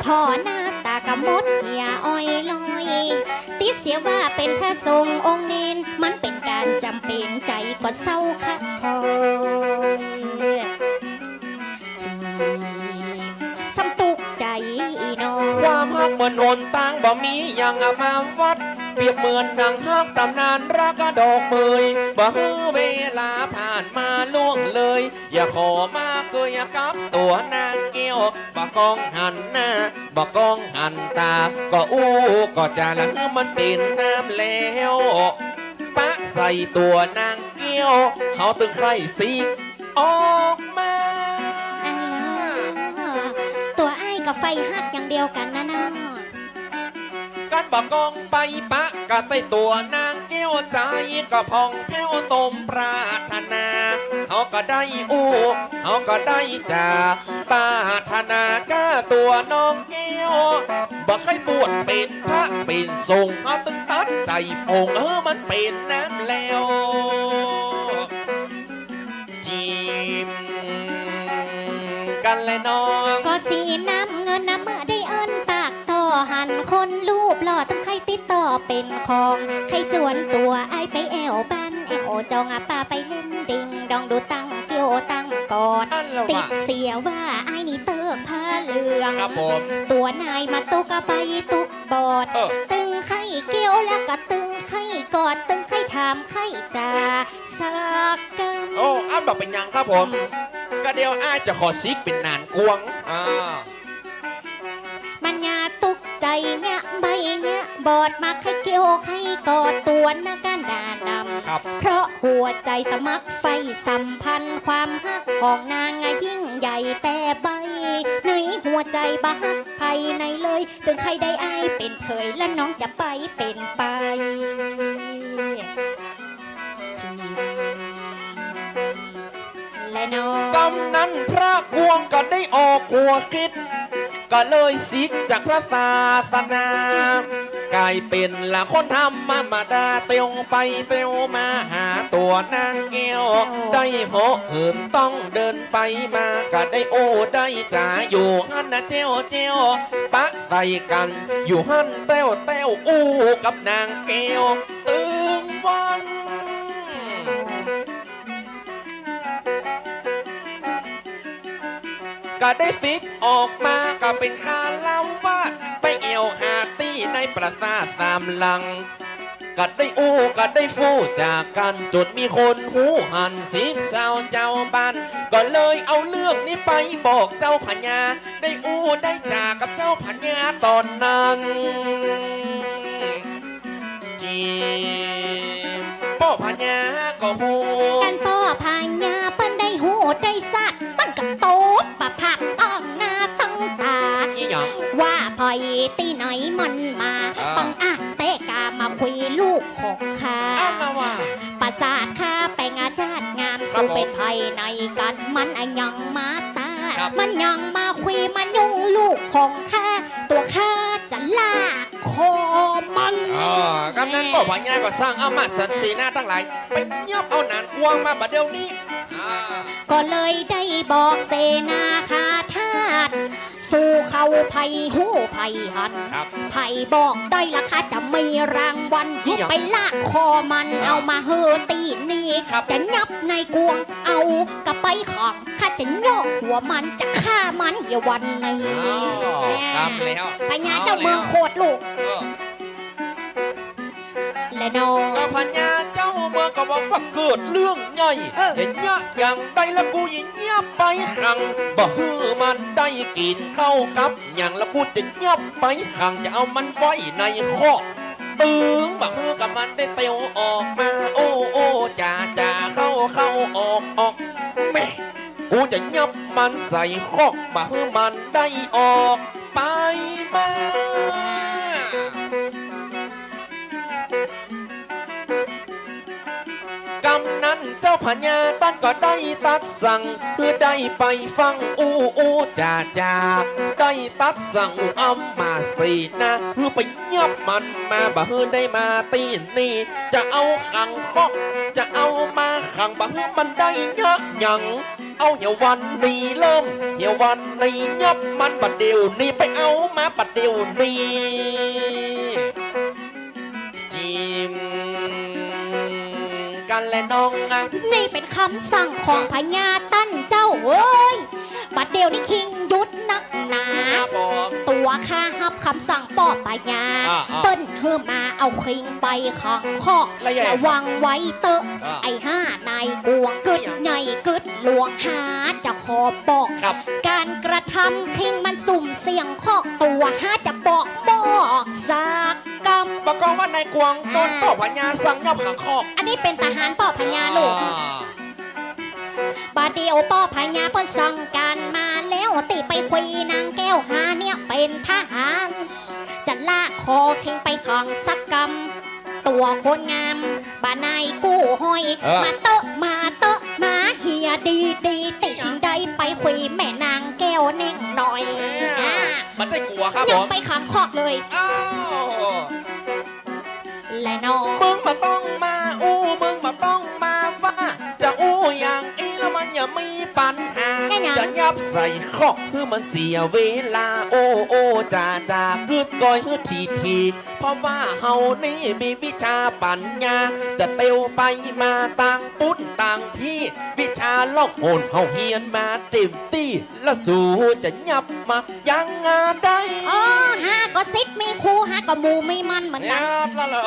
พ่อหน้าตากะมดเหียอ้อยลอยติดเสียว่าเป็นพระทรงฆ์องค์เนนมันเป็นการจำเป็นใจก็เศร้าคักคอยสำตุกใจน้อง ความฮักเหมือนหนตางบ่มีอย่างเอามาวัด เปรียบเหมือนดังฮักตำนานรักกระดอกเมยบ่ฮือเวลาผ่านมาล่วงเลย อย่าขอมาเกยกับตัวนางเกี้ยวบ่กองหันหน้าบ่กองหันตา ก็อู้ก็จะละฮือมันเป็นน้ำแล้วปะใส่ตัวนางเกี้ยวเขาตึงไข่สีออกมา ตัวไอ้ายกับไฟฮักอย่างเดียวกันนะน้า กันบอกกองไปปะกะใส่ตัวนางเกี้ยวใจก็พองแผ้วสมปรารถนาเขาก็ได้อู้เขาก็ได้จ่าปรารถนาก้าตัวน้องเกี้ยวบอกให้บวชเป็นพระเป็นทรงเขาตึงตัดใจปงมันเป็นน้ำแล้วจีมกันเลยน้อง ก็สีน้ำเงินน้ำเมื่อได้เอิ้นปากต่อหันคนรูปหล่อตั้งใครติดต่อเป็นของใครจวนตัวไอ้ายไปแอวบ้านแอวจองอาป่าไปเล่นดิงดองดูตั้งเกี่ยวตั้งกอด นั่นแหละ ติ ว่ะ ดเสียว่าไอ้ายนี่เติมผ้าเหลือง ครับผม ตัวนายมาตุกกะไปตุกบอด ตึงไข่เกี่ยวแล้วก็ตึงไข่กอดตึงไข่ถามไข่จ่าสักกัน โอ้อ้าวบอกเป็นยังครับผมก็เดียวอ้ายจะขอซิกเป็นนานกวงมันยาตุกใจเนี่ยใบเนี่ยบอดมาไข่เกี่ยวไข่กอดตัวหน้ากันดานำ ครับ เพราะหัวใจสมัครไฟสัมพันธ์ความฮักของนางยิ่งใหญ่แต่ใบในหัวใจบ้าฮักภายในเลยถึงใครได้อายเป็นเคยและน้องจะไปเป็นไปและน้อง กำนั้นพระกวงก็ได้ออกหัวคิด ก็เลยสิกจากพระศาสนากลายเป็นละคนทำมาดาเตียวไปเตียวมาหาตัวนางแก้วได้เหาะเหินต้องเดินไปมาก็ได้โอ้ได้จ่าอยู่หันนะเจ้าเจ้าปะใส่กันอยู่หันเต้วเต้วอู้กับนางแก้วตึงวัน ก็ได้ฟิกออกมาก็เป็นคาเล่าว่าไปเอวหาตี้ในปราสาทสามหลัง ก็ได้อู้ก็ได้ฟู่จากกันจนมีคนหูหันสิบสาวเจ้าบ้านก็เลยเอาเรื่องนี้ไปบอกเจ้าพญาได้อู้ได้จากกับเจ้าพญาตอนนั้น ป้อพญาก็หู กันพ่อพญาเปิ้นได้หูได้สัตว์มันกับโต๊ดปะผักอ่องหน้าตั้งตา นี่หยัง ว่าพอยตีไหนมันมาปังอ่ะเตะกามาคุยลูกของข้า อ้าวนะว่า ประสาทข้าแปลงอาจารย์งามสู้เป็นภายในกันมันอะยังมาตา มันยังมาคุยมันยุ่งลูกของข้าตัวข้าจะลากคอมัน กำนันป้อพญาก็สร้างอามาตย์สันสีหน้าทั้งหลายไปเงียบเอาหนานกวางมาบัดเดี๋ยวนี้ ก็เลยได้บอกเสนาคาทาสสู้เขาไผ่หูไผ่หัน ครับ ไผ่บอกได้ละค่ะจะมีรางวัล นี่หยัง ไปลากคอมันเอามาเฮอตีนี่ ครับ จะยับในกวงเอากระไปของข้าจะย่อหัวมันจะฆ่ามันอย่าวันนี้ กำแล้ว พญาเจ้าเมืองโคตรลูกและน้อง ก็พญาเจ้าเมืองก็บอกว่าเกิดเรื่องใหญ่เห็นยะอย่างใดละกูยิงเงียบไปขังบ่ฮือมันได้กินเข้ากับอย่างละกูจะเงียบไปขังจะเอามันไว้ในคอกตึงบ่ฮือกับมันได้เตียวออกมาโอ้โอ้จ่าจ่าเข้าออกแม่กูจะเงียบมันใส่คอกบ่ฮือมันได้ออกไปมา กำนั้นเจ้าพญาตั้งก็ได้ตัดสั่งเพื่อได้ไปฟังอู้จ่าได้ตัดสั่งอ้ำมาสีนะเพื่อไปยับมันมาบ่เฮือได้มาตีนี่จะเอาขังคอกจะเอามาขังบ่เฮือมันได้เยอะหยังเอาเหี่ยววันนี้เริ่มเหี่ยววันนี้ยับมันบัดเดียวนี่ไปเอามาบัดเดียวนี่จิมกันและน้องอ่ะ นี่เป็นคำสั่งของพญาตั้นเจ้าเว้ยบัดเดียวนี่คิงยุดนักหนา บอก ตัวข้าฮับคำสั่งป้อพญาเปิ้นเฮือมาเอาคิงไปขังคอกระวังไว้เตอะไอ้ห้านายกวงกึดใหญ่กึดหลวงหาจะขอบอก ครับ การกระทำคิงมันสุ่มเสี่ยงคอกตัวหาจะบอกซากกรรม บอกว่านายกวางโดนป้อพญาสั่งยับขังคอก อันนี้เป็นทหารป้อพญาลูก บาดเดียวป้อพญาเปิ้นสั่งการมาแล้วติไปคุยนางแก้วหาเนี่ยเป็นทหารจะลากคอคิงไปของสักกรรม ตัวคนงามบานายกู้ห้อย มาเตอะมาเฮียดีติคิงได้ไปคุยแม่นางแก้วเน่งหน่อยนะ มันจะกลัวครับผ ยัง ม ไปขังคอกเลย อ้าว และน้อง มึงมาต้องมามึงมาต้องมาว่าจะอย่างอีแล้วมันอย่ามีปัญหาจะยับใส่คอกคือมันเสียเวลาโอ้จ่ากึดก้อยคือทีเพราะว่าเฮานี่มีวิชาปัญญาจะเตียวไปมาต่างปุ้นต่างพี่วิชาล่องโอนเฮาเฮียนมาเต็มที่แล้วสู่จะยับมายังงาได้ อ๋อฮาก็ซิดมีครูฮาก็มูไม่มันเหมือนกัน แล้วล่ะ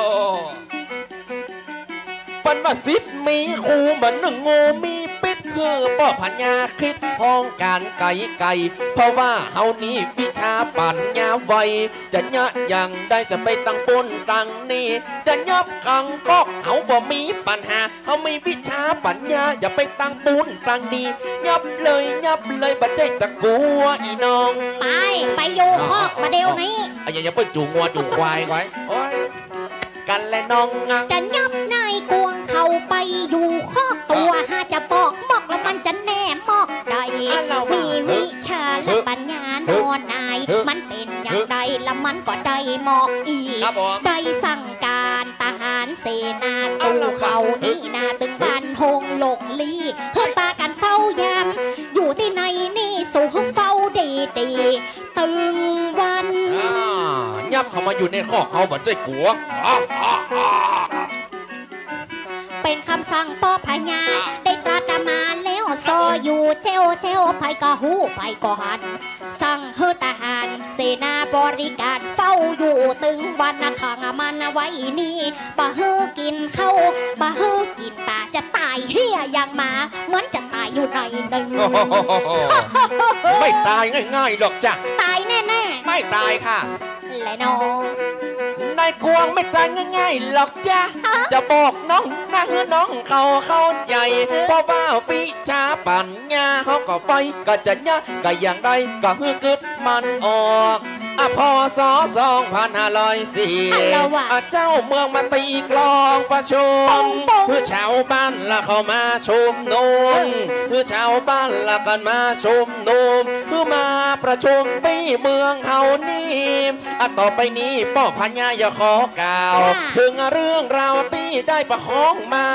ปันว่าซิดมีครูเหมือนหนึ่งงูมีปิดคือป้อพญาคิดพองการไก่เพราะว่าเฮานี้วิชาปัญญาไวจะยะอย่างได้จะไปตั้งปนตั้งนี่จะยับขังก็เฮาบ่มีปัญหาเฮามีวิชาปัญญาอย่าไปตั้งปุนตั้งนี่ยับเลยบัดใจตะกัวอีน้อง ไปอยู่คอกมาเดี๋ยวนี้ อย่าไปจูงงัวจูงควายไว้โอ้ยกันและน้องงัง จะยับนายกวงเข้าไปอยู่คอกตัวหาจะบอกแล้วมันจะแน่บอกใดมีวิชาและปัญญาโนนาย มันเป็นอย่างใดละมันก็ได้มอกอีก ได้สั่งการทหารเสนาสู่เขานี่นาตึงบ้านหงหลงลีเพื่อปากันเฝ้ายามอยู่ที่ไหนนี่สู่เฝ้าดีตึงวัน ยับเข้ามาอยู่ในคอกเขาเหมือนใจกลัว เป็นคำสั่งป้อพญาได้ตรัสมาแล้วซออยู่เจ้าไผก็หูไผก็หันสั่งเฮทหารเสนาบริการเฝ้าอยู่ตึงวันขังมันไว้นี่บ่เฮกินเข้าบ่เฮกินตาจะตายเฮียอย่างหมาเหมือนจะตายอยู่ในหนึ่ง ไม่ตายง่ายๆหรอกจ้ะ ตายแน่ ไม่ตายค่ะ ๆและน้อง ใน กวงไม่ตายง่ายๆหรอกจ้าจะบอกน้องนะคือน้องเขาเข้าใจเพราะว่าวิชาปัญญาเขาก็ไปก็จะยากก็อย่างไรก็ฮือกึดมันออกพศ2504เจ้าเมืองมาตีกลองประชุมเพื่อชาวบ้านละเข้ามาชุมนุมเพื่อชาวบ้านละกันมาชุมนุมเพื่อมาประชุมตีเมืองเฮานี่ต่อไปนี้ป้อพญาอย่าขอกล่าวถึงเรื่องราวตีได้ประคองมา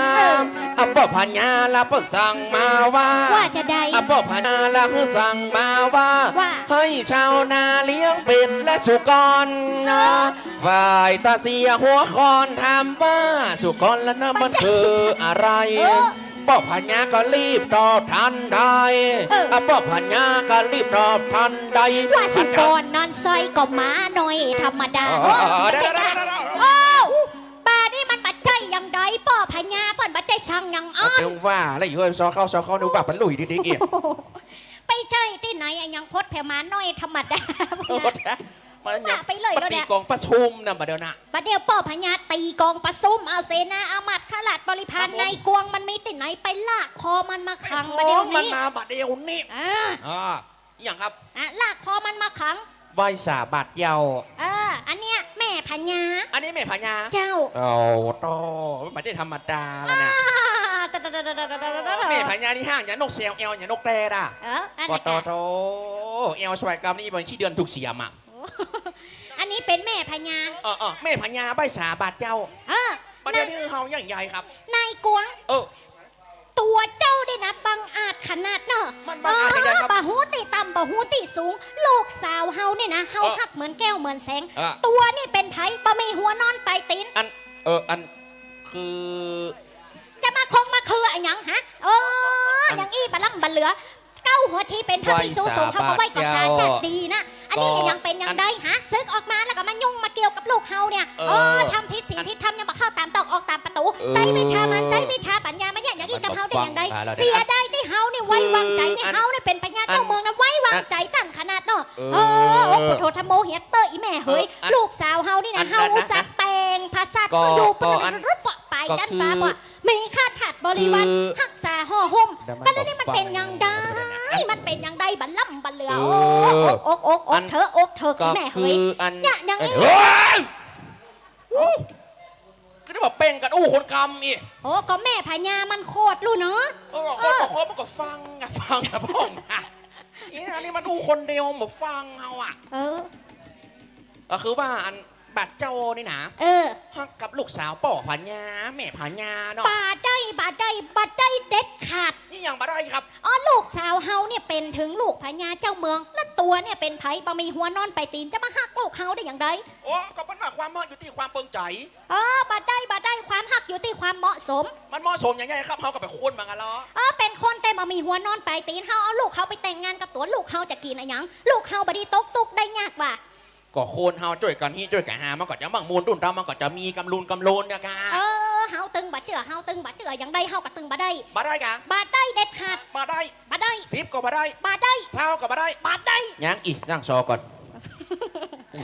ป้อพญาละเพิ่งสั่งมาว่าจะได้ป้อพญาละเพิ่งสั่งมาว่าให้ชาวนาเลี้ยงเป็ดและสุกรนะฝ่ายตาเสียหัวคอนถามว่าสุกรและน้ำมันคืออะไรป้อพญาก็รีบตอบทันใดป้อพญาก็รีบตอบทันใดว่าสุกรนอนซอยก็หมาหน่อยธรรมดาป้านี่มันปัจจัยอย่างใดป้อพญาป้อนปัจจัยสั่งอย่างอ้อนเดี๋ยวว่าแล้วอยู่ซอเข้าดูว่ามันลุยดีๆเกี่ยไปใจที่ไหนยังพดแผ่มาหน่อยธรรมดามันยังไปเลยตีกองประชุมนะมาเดี๋ยวนะประเดี๋ยวป้อพญาตีกองประชุมเอาเสนาอามัดขลาดบริพารในกวงมันมีที่ไหนไปลากคอมันมาขังประเดี๋ยวนี้มันมาบัดเดียวนี้อย่างครับลากคอมันมาขังไหวสาบาดเยาอันเนี้ยแม่พญาอันนี้แม่พญาเจ้าโอ้โตไม่ใช่ธรรมดาแล้วนะแม่พญานี่ห้างอย่านกเซลเอลอย่านกแต่ด่ะก็โตเอลสวยกรรมนี่เป็นที่เดือนถูกเสียมอันนี้เป็นแม่พญาแม่พญาใบสาบาดเจ้าประเดี๋ยวนี้เฮาอย่างใหญ่ครับนายกวงตัวเจ้าได้นะบังอาจขนาดเนอะมันบังอาจยังไงครับปะหูติต่ำปะหูติสูงลูกสาวเฮาเนี่ยนะเฮาหักเหมือนแก้วเหมือนแสงตัวนี่เป็นไผ่บะมีหัวนอนไปตีนอันคือจะมาคงมาคืออะไรยังฮะอย่างอี้ปะลังบันเหลือเก้าหัวทีเป็นพระภิกษุสงฆ์เขาก็ไหวกับสารจัดดีนะอันนี้ยังเป็นยังได้ฮะซึกออกมาแล้วก็มายุ่งมาเกี่ยวกับลูกเฮาเนี่ยทำผิดศีลผิดธรรมยังมาเข้าตามตอกออกตามประตูใจวิชามันใจวิชาปัญญามันอย่างอี้กับเฮาได้ยังไงเสียได้ที่เฮาเนี่ยไว้วางใจที่เฮาเนี่ยเป็นปัญญาเจ้าเมืองนะไว้วางใจตั้งขนาดเนาะพุทโธธรรมโมเฮียเตอร์อีแม่เฮ้ยลูกสาวเฮานี่นะเฮาสักแปลงภาษาอยู่ปนรุปไปกันฟ้าบ่มีค่าถัดบริวารหักษาห่อหุ้มก็แล้วนี่มันเป็นยังได้มันเป็นยังได้บัลล่ำบัลเหลืออกเธอแม่เฮ้ยเนี่ยยังไงก็ได้บอกเป็นกันคนกรรมอีก็แม่พญามันโคตรรู้เนาะบอกมันก็ฟังนะพ่องอันนี้มันคนเดียวมาฟังเอาคือว่าอันบาดเจ้านี่นะฮักกับลูกสาวป่อพญาแม่พญาเนาะบาดได้เด็ดขาดนี่อย่างบาดได้ครับลูกสาวเฮาเนี่ยเป็นถึงลูกพญาเจ้าเมืองและตัวเนี่ยเป็นไผ่บะมีหัวนอนไปตีนจะมาฮักลูกเฮาได้อย่างไรก็เป็นว่าความฮักอยู่ที่ความเปิงใจบาดได้ความฮักอยู่ที่ความเหมาะสมมันเหมาะสมอย่างไรครับเฮากับเป็นคนบางกันล้อเป็นคนแต่บะมีหัวนอนไปตีนเฮาเอาลูกเฮาไปแต่งงานกับตัวลูกเฮาจะกินอะไรยังลูกเฮาบดีตุกได้ยากว่ะก็โคนเฮาช่วยกันฮีช่วยกันหามันก็จะมั่งมูลรุ่นเรามันก็จะมีกำลูนเนี่ยกันเฮาตึงบาดเจืออย่างใดเฮากับตึงบาดได้กันบาดได้เด็ดขาดบาดได้10ก็บาดได้เช้าก็บาดได้ยังอีกนั่งซอก่อน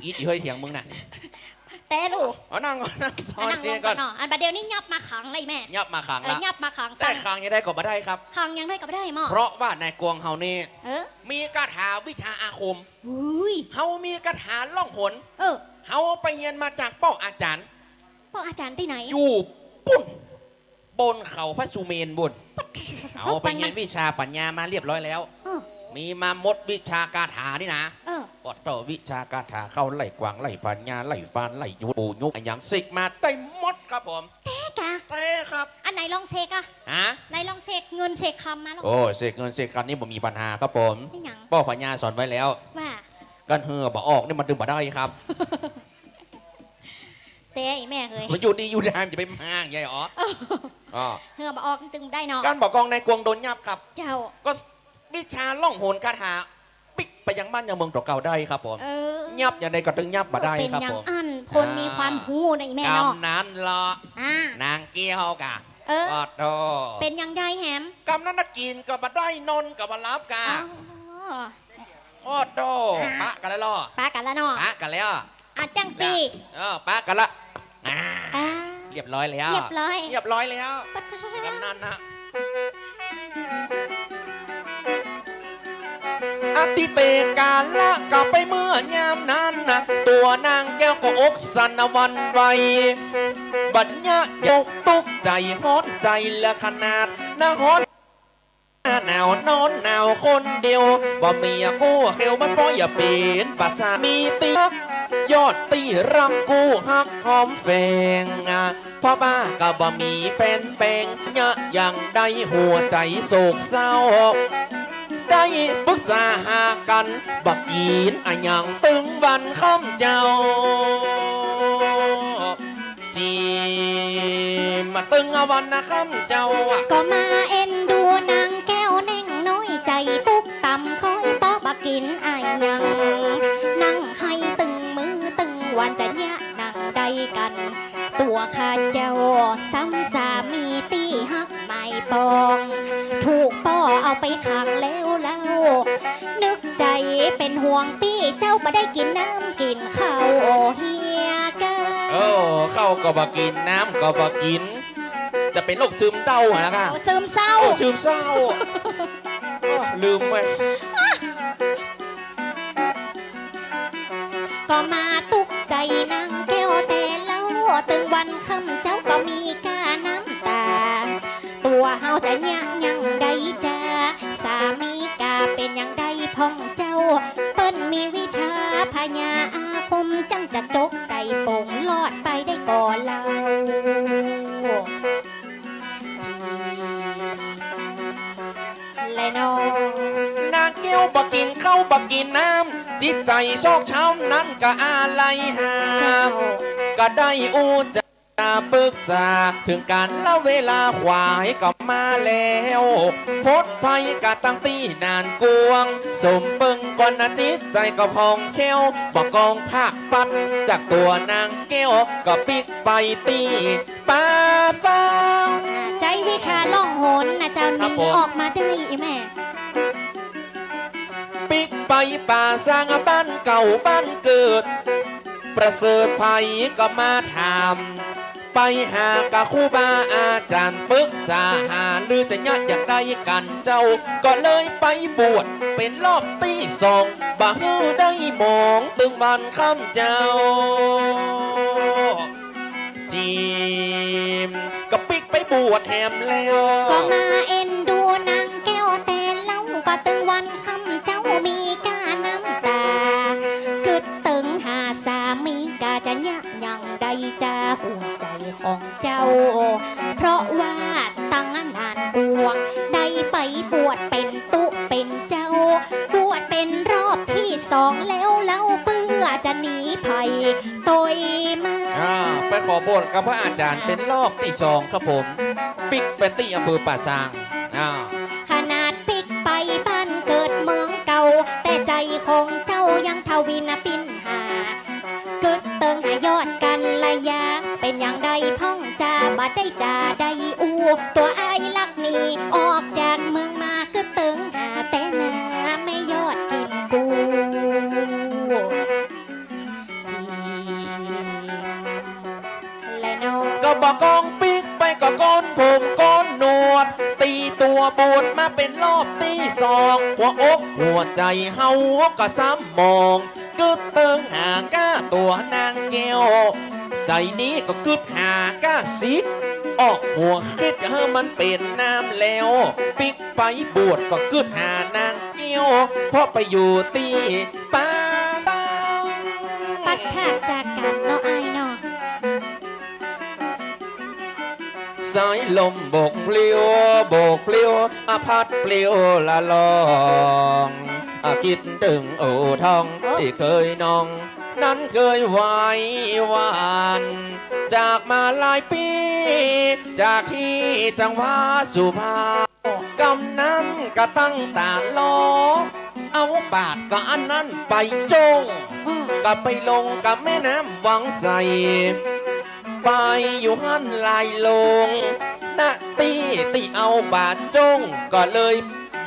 อีเฮ้ยเถียงมึงน่ะแต่ลูกนั่งซอนี่ก่อนอันบาดเดียวนี้ยับมาขังเลยแม่ยับมาขังแล้วยับมาขังแต่ขังยังได้ก็บาดได้ครับขังยังได้ก็บาดได้หม้อเพราะว่าในกวงเฮานี่มีคาถาวิชาอาคมเฮามีคาถาล่องหนเฮาไปเรียนมาจากป้ออาจารย์ที่ไหนอยู่ปุ่นบนเขาพระสุเมนบุญเอาไปเรียนวิชาปัญญามาเรียบร้อยแล้วมีมาหมดวิชาคาถานี่นะปอดต่อวิชาคาถาเข้าไล่กวางไล่ปัญญาไล่ฟานไล่ยุปูยุกอย่างสิกมาได้หมดครับผมเต้ครับอันไหนลองเสกไหนลองเสกเงินเสกคำมาแล้วเสกเงินเสกคำนี่ผมมีปัญหาครับผมป้อปัญญาสอนไว้แล้วว่ากันบอกออกนี่มันดึงมาได้ครับเต้แม่เลยมันอยู่ดีอยู่ได้จะไปห่างใหญ่อ๋อบอกออกตึงได้เนาะการบอกกองในกวงโดนยับครับเจ้าก็วิชาล่องโหนคาถาปิกไปยังบ้านยังเมืองตัวเก่าได้ครับผมยับอย่างใดก็ตึงยับมาได้ครับผมเป็นยังอันคนมีความหูในแม่เนาะกำนั้นละนางเกี้ยวกะโตเป็นยังไงแฮมกำนั้นนักกินก็มาได้นนก็มารับกะโอ้โตปะกันแล้วปะกันแล้วเนาะปะกันแล้วจังปีปะกันละ เรียบร้อยแล้ว เรียบร้อย เรียบร้อยแล้วกำนันนะอติเตกาละกลับไปเมื่อยามนั้นนะตัวนางแก้วก็อกสันวันไหวบัดเนี้ยยกตุกใจฮ้อนใจละขนาดนะฮ้อนหนาวนอนหนาวคนเดียวบ่มีกู้เขียวมันเพราะอย่าเป็นปัจจามีตียอดตีรำกู้ฮักหอมแฝงพ่อบ้าก็บ่มีแฟนแปงเยอะอย่างใดหัวใจโศกเศร้าได้ปรึกษาหากันบักยีนอะยังตึงวันค่ำเจ้าจีมาตึงวันนะค่ำเจ้าก็มาเอ็นดูนางแก้วแน่งน้อยใจตุกต่ำคอยปอบักกินอายังนั่งให้ตึงมือตึงวันจะยะนั่งใดกัน ตัวข้าเจ้าซ้ำสามีตีฮักไม่ปอง ถูกป้อเอาไปขังแล้วเล่านึกใจเป็นห่วงตีเจ้าบ่ได้กินน้ำกินข้าวโอเฮียกัน ข้าวก็บ่กินน้ำก็บ่กินจะเป็นโรคซึมเศร้าเหรอคะ ซึมเศร้า ซึมเศร้าลืมไป ก็มาตุกใจนางแก้วแต่เล่าตึงวันค่ำเจ้าก็มีกาน้ำตาตัวเฮาจะยังใดจ้าสามีกาเป็นอย่างใดพ่องเจ้าเปิ้นมีวิชาพญาอาคมจังจะจกใจโป่งลอดไปได้ก่อนเราและน้องนางแก้วบ่กินข้าวบ่กินน้ำจิตใจชอกช้ำนั้นก็อะไรหามก็ได้อูจะปรึกษาถึงการเล่าเวลาขวายก็มาแล้วพดไฟกะตั้งตีนานกวงสมปึงก่อนนะจิตใจก็พองเขี้ยวบอกกองภาคปัดจากตัวนางแก้วก็ปิกไปตีป้าฟังใจวิชาล่องหนนะเจ้าหนีออกมาได้แม่ปิกไปป่าสร้างบ้านเก่าบ้านเกิดประเสริฐภัยก็มาถามไปหากับครูบาอาจารย์ปรึกษาหาหรือจะยากอยากได้กันเจ้าก็เลยไปบวชเป็นรอบตีสองบ่ฮู้ได้มองตึงบันข้ามเจ้าจีมก็ปิกไปบวชแฮมแล้วก็มาเอ็นดูนางแก้วแต่เล่าก็ตึงวันค่ำเจ้ามีกาน้ำตากึดตึงหาสามีกาจะยะยังใดจะหัวใจของเจ้าเพราะว่าตั้งนานบวกได้ไปบวชเป็นตุเป็นเจ้าบวชเป็นรอบที่สองแล้วเล่าเพื่อจะหนีภัยตยมาไปขอบวชกับพระอาจารย์เป็นรอบที่สองครับผมปิกเป็นที่อำเภอป่าซางขนาดปิกไปบ้านเกิดเมืองเก่าแต่ใจของเจ้ายังทวินปินหาเกิดเติงหายอดกันระยะเป็นอย่างใดพ่องจาบัดได้จาได้อูตัวไอ้ลักนี่ออกจากเมืองมาก็เติงหาแต่นาไม่ยอดกินกูจีและน้องก็บอกกองปิกไปก็ก้อนผมก้อนหนวดตีตัวบวชมาเป็นรอบที่สองหัวอกหัวใจเฮาก็ซ้ำมองกึดเติงหาก้าตัวนางแก้วใจนี้ก็กึดหาก้าซิกออกหัวคิดเฮอมันเป็นน้ำแล้วปิกไปบวชก็กึดหานางแก้วเพราะไปอยู่ตีป้าปัดขาดจากกันเนาะไอ้เนาะสายลมโบกเปลี่ยวโบกเปลี่ยวพัดเปลี่ยวละลองคิดถึงโอทองที่เคยนองนั้นเคยไว้วานจากมาหลายปีจากที่จังหวัดสุพรรณกำนั้นก็ตั้งตาล้อเอาปากก็อันนั้นไปจงก็ไปลงกับแม่น้ำวังใสไปอยู่หันลายลงนะตีเอาบาดจงก็เลย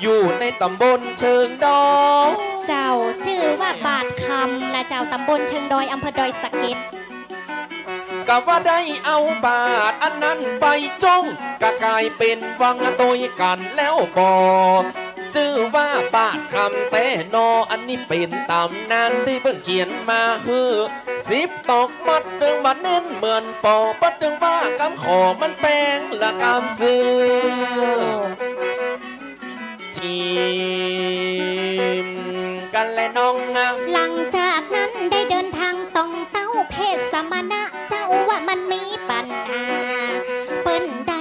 อยู่ในตำบลเชิงดอยเจ้าชื่อว่าบาดคำนะเจ้าตำบลเชิงดอยอำเภอดอยสะเก็ด ก็ว่าได้เอาบาทอันนั้นไปจ้องก็กลายเป็นวังโดยกันแล้วบอกชื่อว่าบาทคำแต่นออันนี้เป็นตำนานที่เพิ่งเขียนมาฮือ10 ตอกมัดดึงบัดเน้นเหมือนปอปัดดึงว่ากำขอมันแปลงละกำซื้อทีมกันและน้องงาม หลังจากนั้นได้เดินทางต้องเต้าเพศสมณะเจ้าว่ามันมีปัญหาเปิ้นได้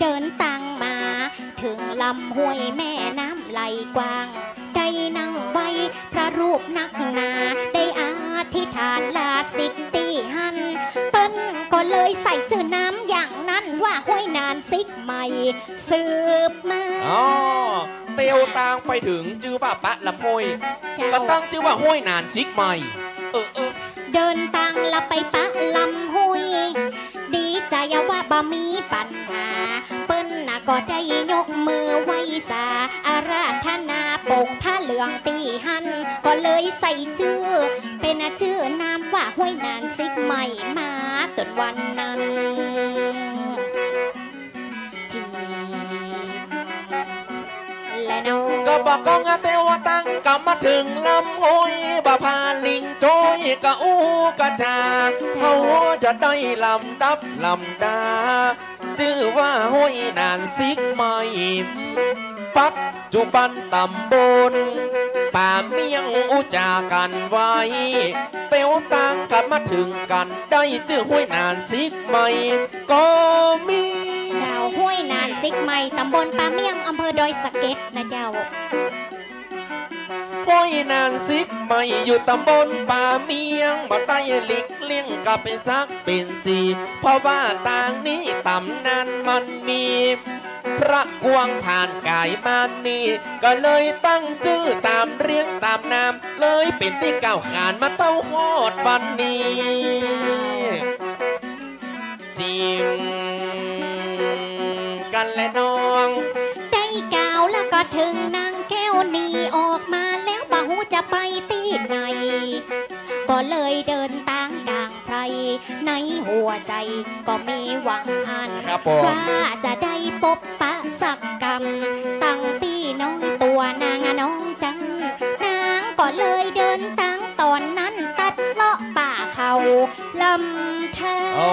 เดินต่างมา ถึงลำห้วยแม่น้ำไหลกว้าง ได้นั่งไว้พระรูปนักหนาได้อธิษฐานลาสิกตีหันเปิ้นก็เลยใส่ชื่อน้ำอย่างนั้นว่าห้วยนานซิกใหม่สืบมา อ๋อเตียวตางไปถึงชื่อว่าปะลำห้วย เจ้า ก็ตั้งชื่อว่าห้วยนานซิกใหม่เออ เดินทางละไปปะลำห้วยดีใจว่าบ่มีปัญหาเปิ้นน่ะก็ได้ยกมือไหว้สาอาราธนาปกผ้าเหลืองตีหันก็เลยใส่ชื่อเป็นชื่อนามว่าห้วยนานซิกใหม่มาจนวันนั้นจีและน้อง ก็บอกกองอาเตวตั้งก็มาถึงลำห้วยบาพาลิงโจยกะอูกะจาเขาจะได้ลำดับลำดาชื่อว่าห้วยนานซิกใหม่ปัจจุบันตำบลป่าเมียงอุจากันไว้เตียวตั้งกันมาถึงกันได้ชื่อห้วยนานซิกใหม่ก็มี เจ้าห้วยนานซิกใหม่ตำบลปาเมี่ยงอำเภอดอยสะเก็ดนะเจ้า ห้วยนานซิกไม่อยู่ตำบลป่าเมียงมาใต้หลิกเลี้ยงกับเป็นซักเป็นสีเพราะว่าต่างนี้ตำนานมันมี พระกวงผ่านกายมานีก็เลยตั้งชื่อตามเรียงตามนามเลยเป็นที่ก้าวขานมาเต้าหอดบันนี้จิมกันและน้อง ได้กล่าวแล้วก็ถึงนางแก้วนีออกมาแล้วบ่หูจะไปที่ไหน ก็เลยเดินตางกลางไพรในหัวใจก็มีหวังอัน ครับผม ว่าจะได้พบปะสักกรรมตั้งตีน้อยตัวนางน้องจันนางก็เลยเดินตางตอนนั้นตัดเลาะป่าเขาลำธาร โอ้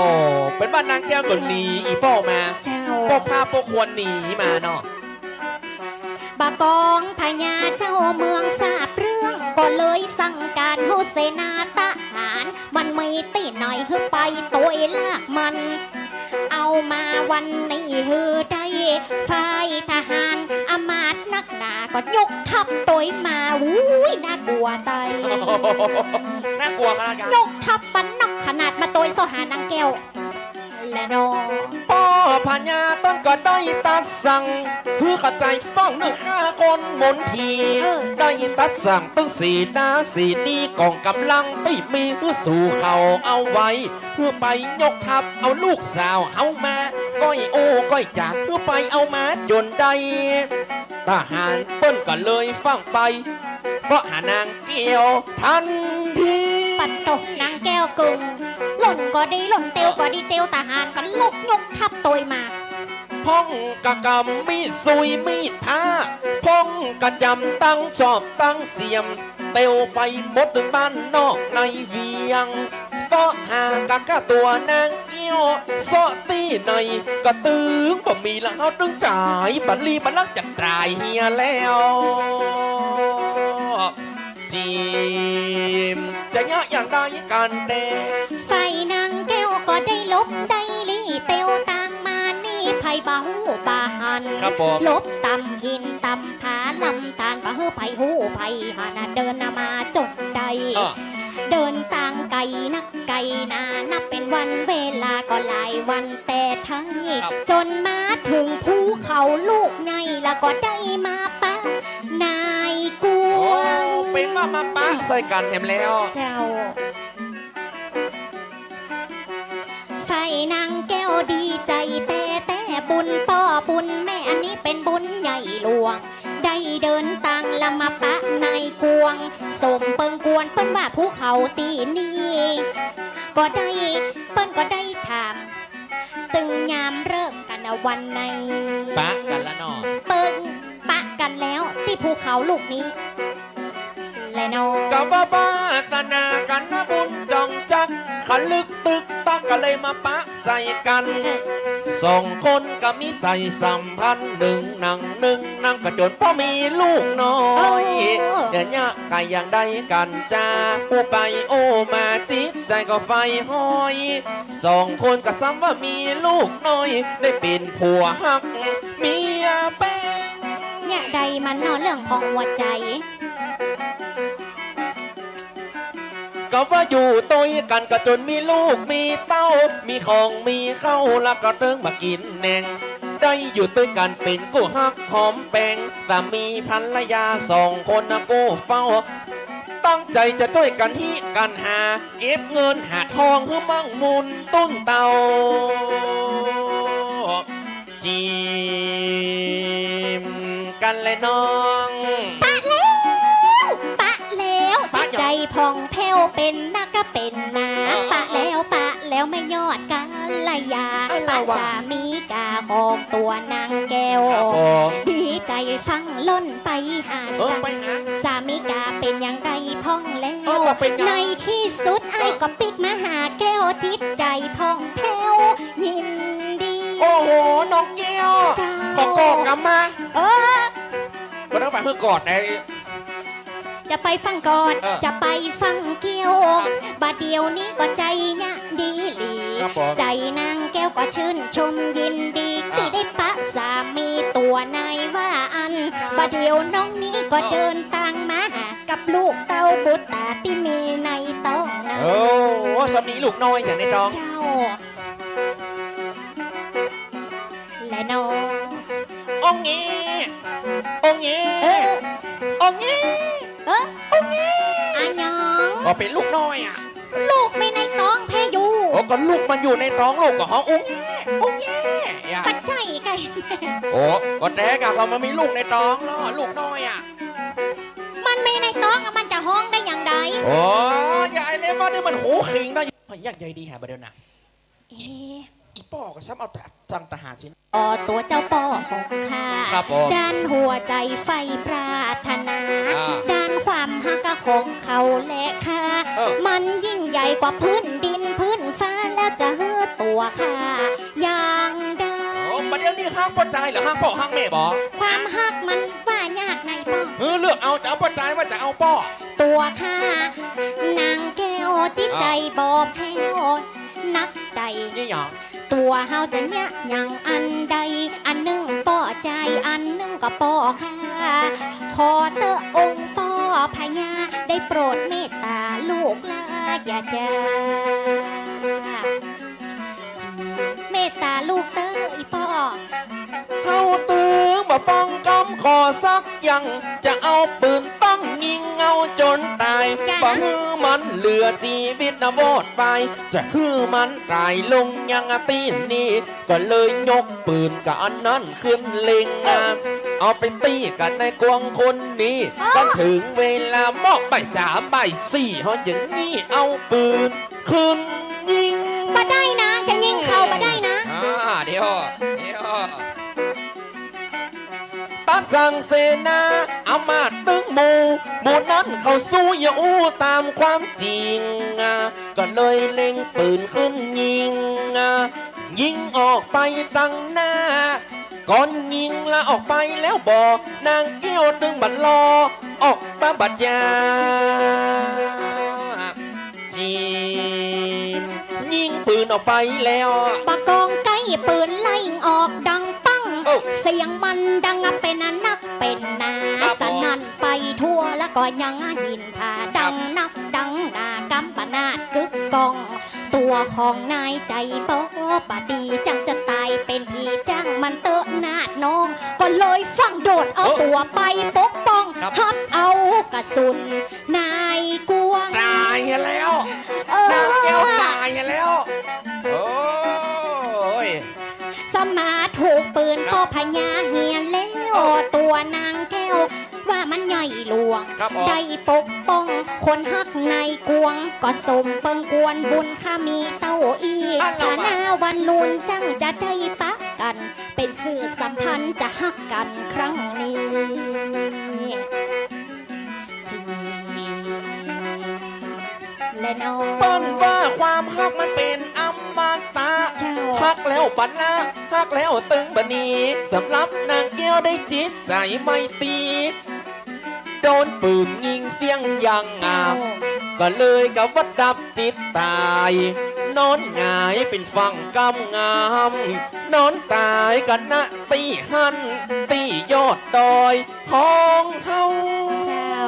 เป็นบ้านนางแก้วก็หนีอีพ่อมา เจ้า พวกพาพวกควรหนีมาเนาะ บากองพญาเจ้าเมืองทราบเรื่องก็เลยสั่งการให้เสนาทหารมันไม่ตีไหนคือไปตัวลากมัน เอามาวันนี้ฮือได้ฝ่ายทหารอำมาตย์นักหนาก็ยกทัพตัวมาอุ้ยน่ากลัวไต น่ากลัวขนาดกัน ยกทัพปันนอกขนาดมาตัวสหานางแก้วและน้อง พ่อพญาต้องก็ได้ตัดสั่งเพื่อกระจายฟ้องหนึ่ง5 คนมนทีได้ตัดสั่งตั้งสีหน้าสีนี้กองกำลังไม่มีเพื่อสู่เขาเอาไว้ เพื่อไปยกทัพเอาลูกสาวเอามาก้อยโอ้ก้อยจากเพื่อไปเอามาจนได้ทหารเปิ้นก็เลยฟังไปเพราะหานางเกี่ยวทันที ปัดตกนางแก้วกึ่งหล่นก็ดีหล่นเตียวก็ดีเตียวทหารก็ลุกยกทัพตัวมา พ่องกะกำมีดซุยมีดผ้าพ่องกะจำตั้งชอบตั้งเสียมเตียวไปหมดบ้านนอกในเวียงก็หากะกะตัวนางเกี้ยวซอตีในกะตึงบ่มีแล้วเอาตึงจ่ายบัลลีบัลลังจัดตรายเฮียแล้วจีมจะเงาะอย่างใดกันแน่ ไฟนางแก้วก็ได้ลบได้ลี่เตียวต่างมานี่ไผ่บาหูบาหัน ครับผม ลบตำหินตำผาลำตาลบาหูไผ่หูไผ่หันเดินมาจดใด เดินทางไกลนักไกลนานับเป็นวันเวลาก็หลายวันแต่ทั้ง ครับ จนมาถึงภูเขาลูกใหญ่แล้วก็ได้มาปะนายกว โอ้ ง เป็นว่ามาปะใส่กันแถมแล้ว เจ้า ไฟนางแก้วดีใจแต่บุญพ่อบุญแม่อันนี้เป็นบุญใหญ่หลวง ได้เดินทางละมาปะนายกวงสมเปิงกวนเปิ้นว่าภูเขาตีนี้ ก็ได้เปิ้นก็ได้ถามตึงยามเริ่มกันวันใน ปะกันละเนาะ เปิ้งปะกันแล้วที่ภูเขาลูกนี้และนอ ก็บ้าสนากันนะบุญจองจักขันลึกตึกตักก็เลยมาปะใส่กันสองคนก็มีใจสัมพันธ์หนึ่งนั่งกระจนพ่อมีลูกน้อยเดี๋ยวเนี่ยใครอย่างใดกันจ้าผู้ไปโอมาจิตใจก็ไฟห้อยสองคนก็ซ้ำว่ามีลูกน้อยได้เป็นผัวหักเมียแป้ง เนี่ยใดมันเนอเรื่องของหัวใจ ก็ว่าอยู่ตัวกันก็จนมีลูกมีเต้ามีของมีเข้าแล้วก็เริ่งมากินแหนงได้อยู่ด้วยกันเป็นกู้ฮักหอมแปงสามีภรรยาสองคนนะกู้เฝ้าตั้งใจจะช่วยกันฮิกันหาเก็บเงินหาทองเพื่อมั่งมุนต้นเตาจีมกันเลยน้อง ปะแล้วปะแล้ว ปะ จิตใจพองแผ้วเป็นนักก็เป็นนาปะแล้วไม่ยอดกันละยาปะสามีกาของตัวนางแก้ว ครับผม ดีใจฟังล้นไปหา ไปหา สามีกาเป็นอย่างไรพ่องแล้ว ว่าเป็นยัง ในที่สุดไอ้ก็ปิดมาหาแก้วจิตใจพองแผ้วยินดี โอ้โหน้องแก้ว เจ้า ขอกอดกันมา เออ ก็ต้องไปเพื่อกอดไอ้ จะไปฟังก่อน เออ จะไปฟังเกี้ยวบาดเดียวนี้ก็ใจเนี่ยดีหลี ครับผม ใจนางแก้วก็ชื่นชมยินดี อ่ะ ที่ได้ปะสามีตัวนายว่าอันบาดเดียวน้องนี้ก็เดินตางมาหากับลูกเต้าบุตรตาที่มีในต้องนะ โอ้สามีลูกน้อยอย่างในท้อง เจ้า และน้อง องงี้องงี้ เออ องงี้ เอออันยอง พอเป็นลูกน้อยอ่ะ ลูกไม่ในท้องแพ้อยู่ โอ้ก็ลูกมันอยู่ในท้องลูกก็ห้ององงี้องงี้อย่า ปัจจัยไง โอ้ก็แต่กะเขามามีลูกในท้องแล้วลูกน้อยอ่ะ มันไม่ในท้องอะมันจะห้องได้อย่างไร โอ้ยายเลยว่าเนี่ยมันหูขิงนะอยากใหญ่ดีแฮะประเดี๋ยวนะ เอ๊ะ อีป้อก็ซ้ำเอาจังทหารสิ ตัวเจ้าป่อของข้า ครับผม ด้านหัวใจไฟปรารถนา อ่า ด้านความฮักของเขาและข้า เออ มันยิ่งใหญ่กว่าพื้นดินพื้นฟ้าแล้วจะเฮือตัวข้าอย่างใด โอ้ประเดี๋ยวนี้ห้างป้อใจหรือห้างป้อห้างแม่บอก ความฮักมันว่ายากในป้อ เลือกเอาจะเอาป้อใจว่าจะเอาป้อ ตัวข้านางแก้วจิตใจบอแพ้วนักใจ นี่หยัง ตัวเฮาจะเนี่ยอย่างอันใด อันหนึ่งป้อใจอันหนึ่งก็ป้อค่ะ ขอเตอองค์ป้อพญาได้โปรดเมตตาลูกลาอย่าจ้าเมตตาลูกเตออีป้อ เขาตึงมาฟังคำขอสักอยังจะเอาปืนตั้งยิงเอาจนตายบ่ฮือมันเหลือชีวิตนะโบดไป จะฮือมันตายลงยังตีนนี้ ก็เลยยกปืนกับอันนั้นขึ้นเล็งเอาไปตีกันในกวงคนนี้ก็ถึงเวลามอกใบสามใบสี่เพราะอย่างนี้เอาปืนขึ้นยิง บ่ได้นะ จะยิงเขาบ่ได้นะ เดี๋ยวตัดสั่งเสนาเอามาตึงหมู่นั้นเขาสู้อย่าอู้ตามความจริงก็เลยเล็งปืนขึ้นยิงยิงออกไปดังหน้า ก่อนยิงละออกไปแล้วบอกนางแก้วตึงบัดรอออกมาบัดยาจีมยิงปืนออกไปแล้ว ปากองไก่ปืนไล่ออกดังปัง โอ้ เสียงมันดังเป็นนักเป็นนา ครับ สนั่นไปทั่วแล้วก็ยังหินผาดังนักดังนากำปนาดกึกกอง ตัวของนายใจป้อปะดีจังจะตายเป็นผีจ้างมันเตอะนาดน้อง ก็เลยฟังโดดเอาตัวไปปกป้องฮับเอากระสุนนายกวง ตายแล้ว นางแก้วตายแล้ว โอ้ย สมาถูกปืนก็พญาเฮียนแล้วตัวนางแก้วว่า มันใหญ่หลวง ครับผม ได้ปกป้องคนฮักในกวงก็สมเปิงกวนบุญข้ามีเต้าอีถ้าหน้าวันลุนจังจะได้ปะกัน เป็นสื่อสัมพันธ์จะฮักกันครั้งนี้จีและน้อง เปิ้นว่าความฮักมันเป็นอมตะ เจ้า ฮักแล้วปันละฮักแล้วตึงบะนีสำหรับนางแก้วได้จิตใจไม่ตีโดนปืนยิงเสียงยังงามก็เลยกับวัดดับจิตตาย นอนหงายเป็นฝั่งกำงามนอนตายกันนะตีหันตียอดดอยห้องเฮา เจ้า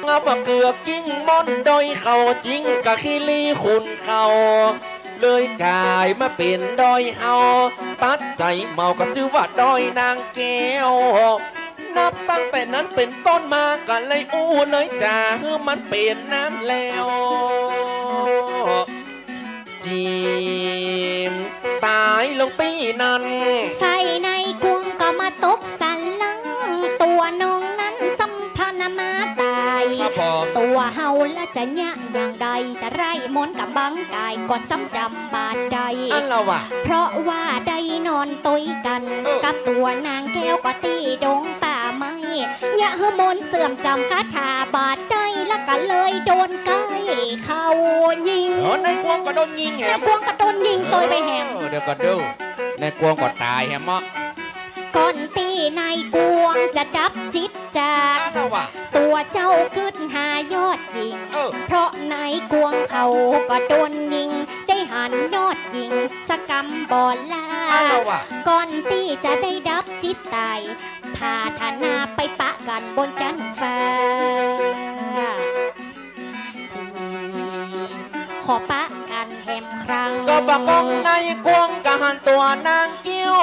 งับเกือกกิ้งม่อนดอยเขาจริงกะขี้ลีคุณเขาเลยกลายมาเป็นดอยเฮาตัดใจเมาก็ชื่อว่าดอยนางแก้วนับตั้งแต่นั้นเป็นต้นมากันเลยอู้เลยจ่าเฮ้มันเป็นน้ำแล้วจีมตายลงตีนั้น ไฟในกวงก็มาตกสันหลัง ตัวน้องนั้นสัมพันธ์มาตาย ครับผม ตัวเฮาและจะยะอย่างใดจะไร่มนต์กับบังกายก็ซ้ำจำบาดใด อันละวะ เพราะว่าได้นอนตุยกัน เออ กับตัวนางแก้วก็ตีดงป่าไม้ยะเฮมนต์เสื่อมจำคาถาบาดได้แล้วก็เลยโดนใกล้เข้ายิง ในกวงก็โดนยิงแห แล้ ม วกวงก็โดนยิงตัวไปแหง เดี๋ยวก็ดูในกวงก็ตายแฮมมะ ก่อนตีนายกวงจะดับจิตจาก อันละวะ ตัวเจ้าขึ้นหายอดยิง เออ เพราะนายกวงเขาก็โดนยิง ได้หันยอดยิงสกรรมบอลลา อันละวะ ก่อนที่จะได้ดับจิตตายพาธนาไปปะกันบนจันทร์ฟ้าจีขอปะกันแฮมครั้ง ก็บักองในกวงกะหันตัวนางกิ้ว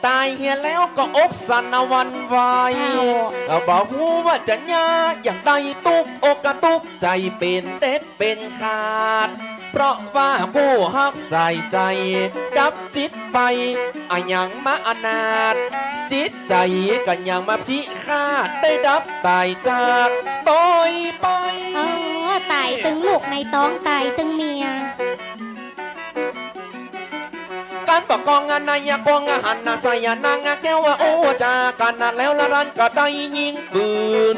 ตายเฮียแล้วก็อกสั่นวันไหวก็บอกหูว่าจะยาอย่างใดตุกอกกระตุกใจเป็นเต็ดเป็นขาด เพราะว่าผู้ฮักใส่ใจดับจิตไปอะยังมาอนาถจิตใจก็ยังมาพิฆาตได้ดับตายจากต้อยไป ตายตึงลูกในท้องตายตึงเมีย การประกองงานนายกองงานนาใจนางแก้วว่าโอ้จากันนั้นแล้วละรันก็ได้ยิงปืน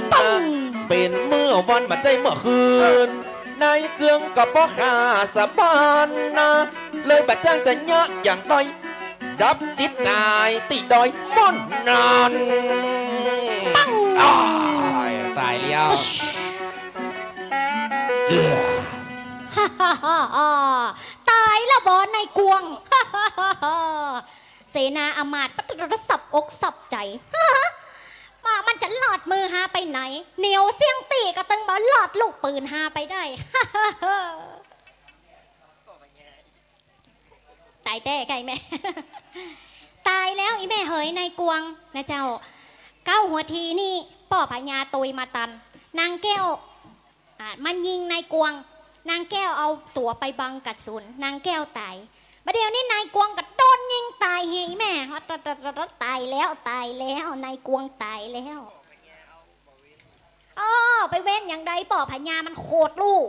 เป็นเมื่อวันบัดใจเมื่อคืนนายเกืองกับพ่อข้าสะบานนะเลยบัดจ้างจะเยอะอย่างใดดับจิตนายติดอยม่อนนานอ้ายตายแล้ว ฮ่าฮ่าฮ่าฮ่าตายแล้วบอในกวง ฮ่าฮ่าฮ่าฮ่าเสนาอำมาตย์ปัตตรสับอกสับใจ ฮ่าฮ่ามามันจะหลอดมือหาไปไหนเหนียวเสียงตีกระตึงมาหลอดลูกปืนหาไปได้ ฮ่าฮ่าฮ่าตายแต่ไก่แม่ ตายแล้วอีแม่เหยในกวงนะเจ้าเก้าหัวทีนี่ป่อพญาตุยมาตัน นางแก้วมันยิงในกวง นางแก้วเอาตัวไปบังกระสุนนางแก้วตายประเดี๋ยวนี้นายกวงก็โดนยิงตายเฮ้ยแม่ตายแล้วนายกวงตายแล้วอ๋อไปเว้นอย่างใดป่อพญามันโคตรลูก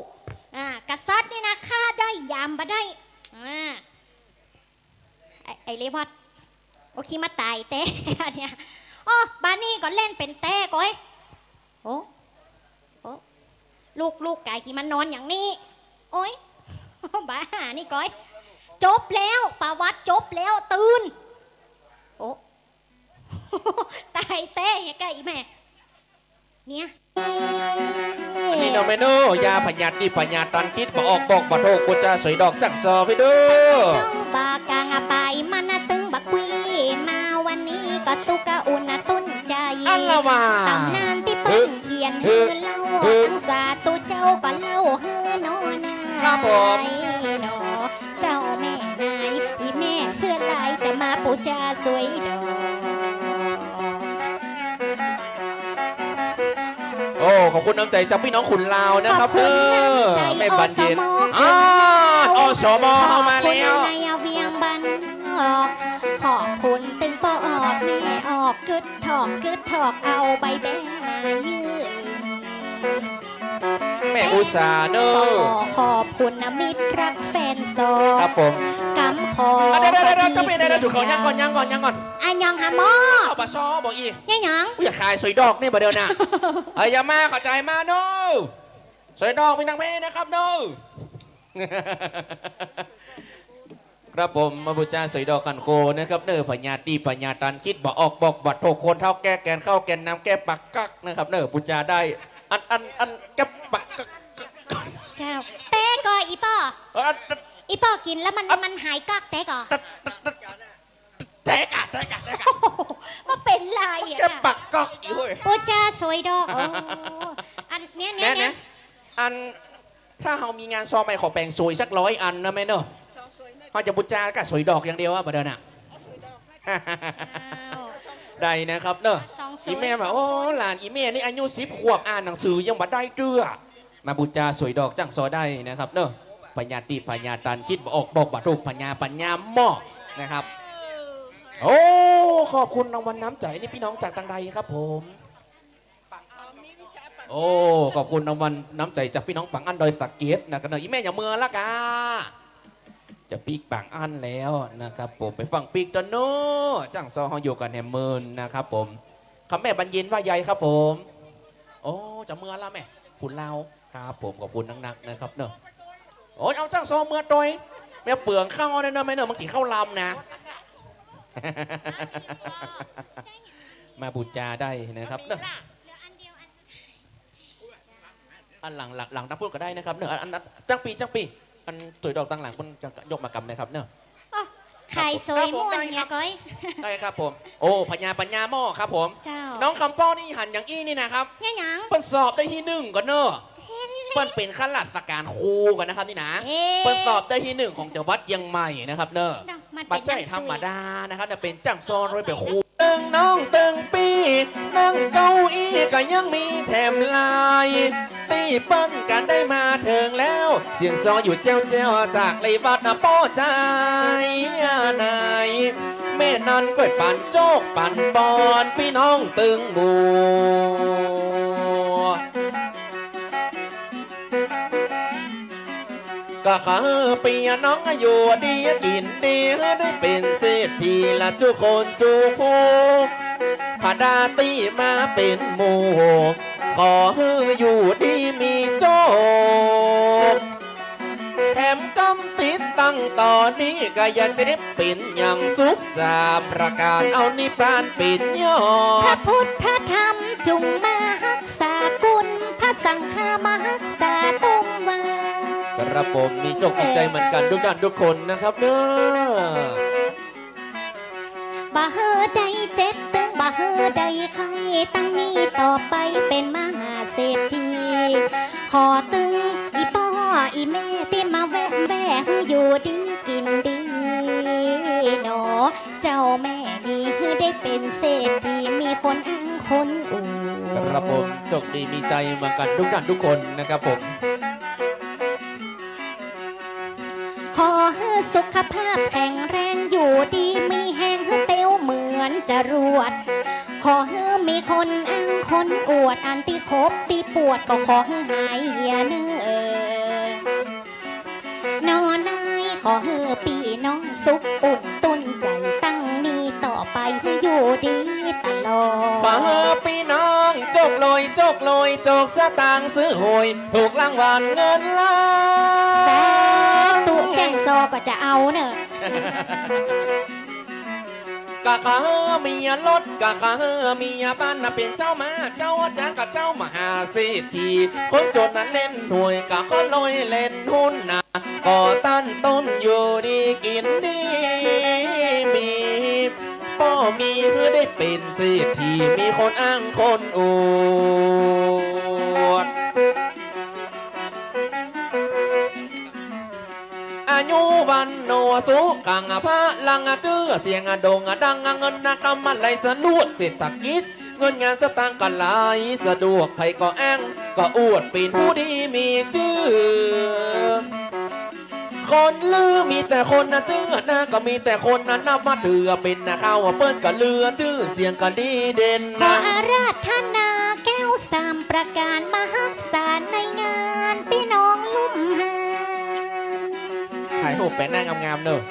กษัตริย์นี่นะฆ่าได้ยามมาได้ไอเลวัดโอเคมาตายเต้เนี่ยอ๋อบานี่ก็เล่นเป็นเต้ก้อยโอ้ลูกไก่ที่มันนอนอย่างนี้โอ้ย บ้านี่ก้อยจบแล้วประวัติจบแล้วตื่นโอ้ ตายเต้ไก่แม่เนี่ย อันนี้เนาะเมนูยาพญาติพญาตันคิดมาออกบอกมาโทษกูจะสวยดอกจักซอไปดู เจ้าบากางไปมันตึงบักวีมาวันนี้ก็สุกอุ่นตุ้นใจ อันละว่า ตำนานที่เปิ้นเขียนฮือเล่าทั้งสาตุเจ้าก็เล่าฮือนอนาย ครับผม เนาะเจ้าแม่นายที่แม่เสื้อลายจะมาปูจาสวยดอก โอ้ขอบคุณน้ำใจจากพี่น้องขุนลาวนะครับ ขอบคุณน้ำใจ แม่บันเย็น อสม อสมเข้ามาแล้ว ขอบคุณนายเวียงบันขอบคุณตึง ออกแม่ออกกึดถอกเอาใบแบงมายืน แม่อุตสาห์เน ข อะ ขอบคุณนะมิตรรักแฟนโซ ครับผม กำขอ เดี๋ยวต้องมีเดี๋ยวถูกเขายังก่อน อันยังฮะหมอ เอาปะซอบอกอีก ยัง อย่าขายสวยดอกนี่บ่เดียวนะเอ้ยอย่ามาเข้าใจมาเนอะสวยดอกมีนางแม่นะครับเนอะครับผมมาบูชาสวยดอกกันโกนะครับเนอพญาตีพญาตันคิดบอกออกบอกบัดโทคนเท่าแก้แกนเข้าแกนน้ำแก้ปักกักนะครับเนอบูชาได้อันแก้ปักกัก เจ้าเต้ก่ออีป้ออีป้อกินแล้วมันหายกักเต้ก่อ แตกอะมาเป็นไรอ่ะ แก้ปักกักอีกเว้ย ปูจ้าสวยดอกโอ้อันเนี้ย อันถ้าเรามีงานซอมไปขอแปลงสวยสัก100 อันนะแม่เนอะเขาจะบูชากับสวยดอกอย่างเดียวอะประเดี๋ยวน่ะได้นะครับเนอะ สองสวย อีแม่บอกโอ้หลานอีแม่นี่อายุ10 ขวบอ่านหนังสือยังบัดได้เตื้อมาบูชาสวยดอกจังซอได้นะครับเนอะพญาติพญาตันคิดบอกออกบอกบัดรูปพญาปัญญาหม้อนะครับโอ้ขอบคุณรางวัลน้ำใจนี่พี่น้องจากทางใดครับผมโอ้ขอบคุณรางวัลน้ำใจจากพี่น้องฝั่งอันดอยสักเกตนะครับเนอะอีแม่อย่าเมื่อละกาจะปีกปังอันแล้วนะครับผมไปฟังปีกตัวโน้จังซอฮอยู่กันแฮมเมินนะครับผมคำแม่บรรยินว่าใหญ่ครับผมโอ้จะเมื่อละแม่คุณเราครับผมขอบคุณนักๆนะครับเนอะโอ้เอาจังซอเมื่อตอยแม่เปลืองข้าวเนี่ยนะแม่เนอะมันกินข้าวลำนะ มาบูชาได้นะครับเนอะอันหลังนักพูดก็ได้นะครับเนอะอันจังปีอันสวยดอกต่างหลังคนจะยกมากำนะครับเนอะ ไข่สวยม่วนเนี่ยก้อย ได้ครับผมโอ้ปัญญาหม้อครับผม เจ้า น้องคำป้อนี่หันอย่างอี้นี่นะครับ ยัง เปิ้นสอบได้ที่1ก่อนเนอะเปิ้นเป็นข้าราชการครูกันนะครับนี่นะเปิ้นสอบได้ที่1ของจังหวัดเชียงใหม่นะครับเนอะปัจจัยธรรมดานะครับจะเป็นจังซอนรวยเป็นครูตึงน้องตึงปีนั่งเก้าอี้ก็ยังมีแถมลายตีเปิ้นกันได้มาถึงแล้ว เสียงซออยู่เจ้าจากเลยวัดนะป้อใจนายแม่นันก็ปั่นโจกปั่นบอลพี่น้องตึงหมู่ก็ขอปีน้องอยู่ดีกินดีได้เป็นเศรษฐีละทุกคนจูฟูพาดาตีมาเป็นหมู่ขออยู่ดีมีโจกแถมกำติดตั้งต่อนนี้ก็อย่าเจ็บปิ่นอย่างสุขสามประการเอานิพพานปิ่นย่อ พระพุทธพระธรรมจุงมารักษากุลพระสังฆามารักษาตุงวาก ระผมมีจกมีใจเหมือนกันทุกท่านทุกคนนะครับเนอะบ่เฮอใดเจ็บตึงบ่เฮอใดใครตั้งนี้ต่อไปเป็นมหาเศรษฐีขอตึงอีพ่ออีแม่ที่มาแวะอยู่ดีกินดีหนอเจ้าแม่ดีคือได้เป็นเศรษฐีมีคนอ้างคนอวด กระผมจกดีมีใจเหมือนกันทุกท่านทุกคนนะครับผม ขอให้สุขภาพแข็งแรงอยู่ดีมีแห้งเต้วเหมือนจะรวด ขอให้มีคนอ้างคนอวดอันที่คบที่ปวดก็ขอให้หายเหียเนื้อนอนนายขอให้ปีน้องสุขอุ่นตุ้นใจตั้งนี้ต่อไปให้อยู่ดีตลอด ป้าพี่น้องจกลอยจกสตางค์ซื้อหวยถูกรางวัลเงินล้า สาน ตุแจ้งโซก็จะเอาเนอะ กะขะเมียรถกะขะเมียบ้านน่ะเป็นเจ้ามาเจ้าจ้ากับเจ้ามหาเศรษฐีคนจนนั้นเล่นหวยกะก็ลอยเล่นหุ้นนะก่อตั้นต้นอยู่ดีกินดีมีพ่อมีเพื่อได้เป็นเศรษฐีมีคนอ้างคนอวดอายุวันโนสุขังพระลังเจือเสียงโด่งดังเงินนักมันไหลสนุดเศรษฐกิจเงินงานสตางค์ก็ไหลสะดวกใครก็อ้างก็อวดเป็นผู้ดีมีชื่อ คนลือมีแต่คนนะชื่อนะก็มีแต่คนนั้นนับมาถือเป็นนะข้าวเปิ้นก็เลือชื่อเสียงก็ดีเด่น ขอ นะ อาราธนาแก้วสามประการมหักษานในงานพี่น้องลุ่มหา ถ่ายรูปแปะหน้างามๆเนอะ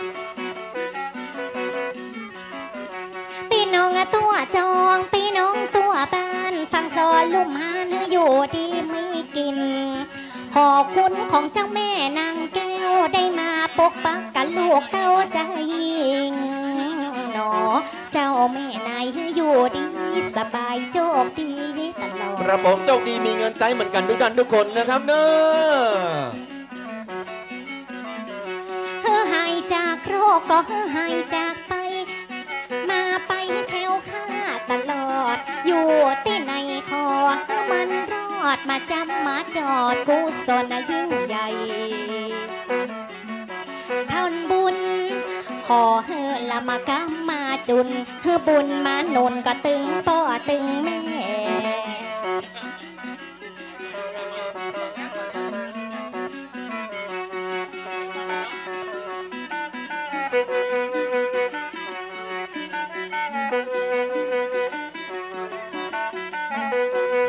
พี่น้องตัวจองพี่น้องตัวบ้านฟังซอนลุ่มหาเนื้ออยู่ดีไม่กิน ขอคุณของเจ้าแม่นางแก้วได้มาปกปักกันลูกเต้าใจยิ่งหนอเจ้าแม่นายอยู่ดีสบายโชคดีตลอด ระบบโชคดีมีเงินใจเหมือนกันทุกท่านทุกคนนะครับเนอะ เฮ้อหายจากโรคก็เฮ้อหายจากไป มาไปแถวข้าตลอด อยู่ที่ไหนขอให้มันรอดมาจำมาจอดกุศลยิ่งใหญ่ทำบุญ ขอเฮ้อละมากำมาจุนเฮ้อบุญมาหนุนก็ตึงป่อตึงแม่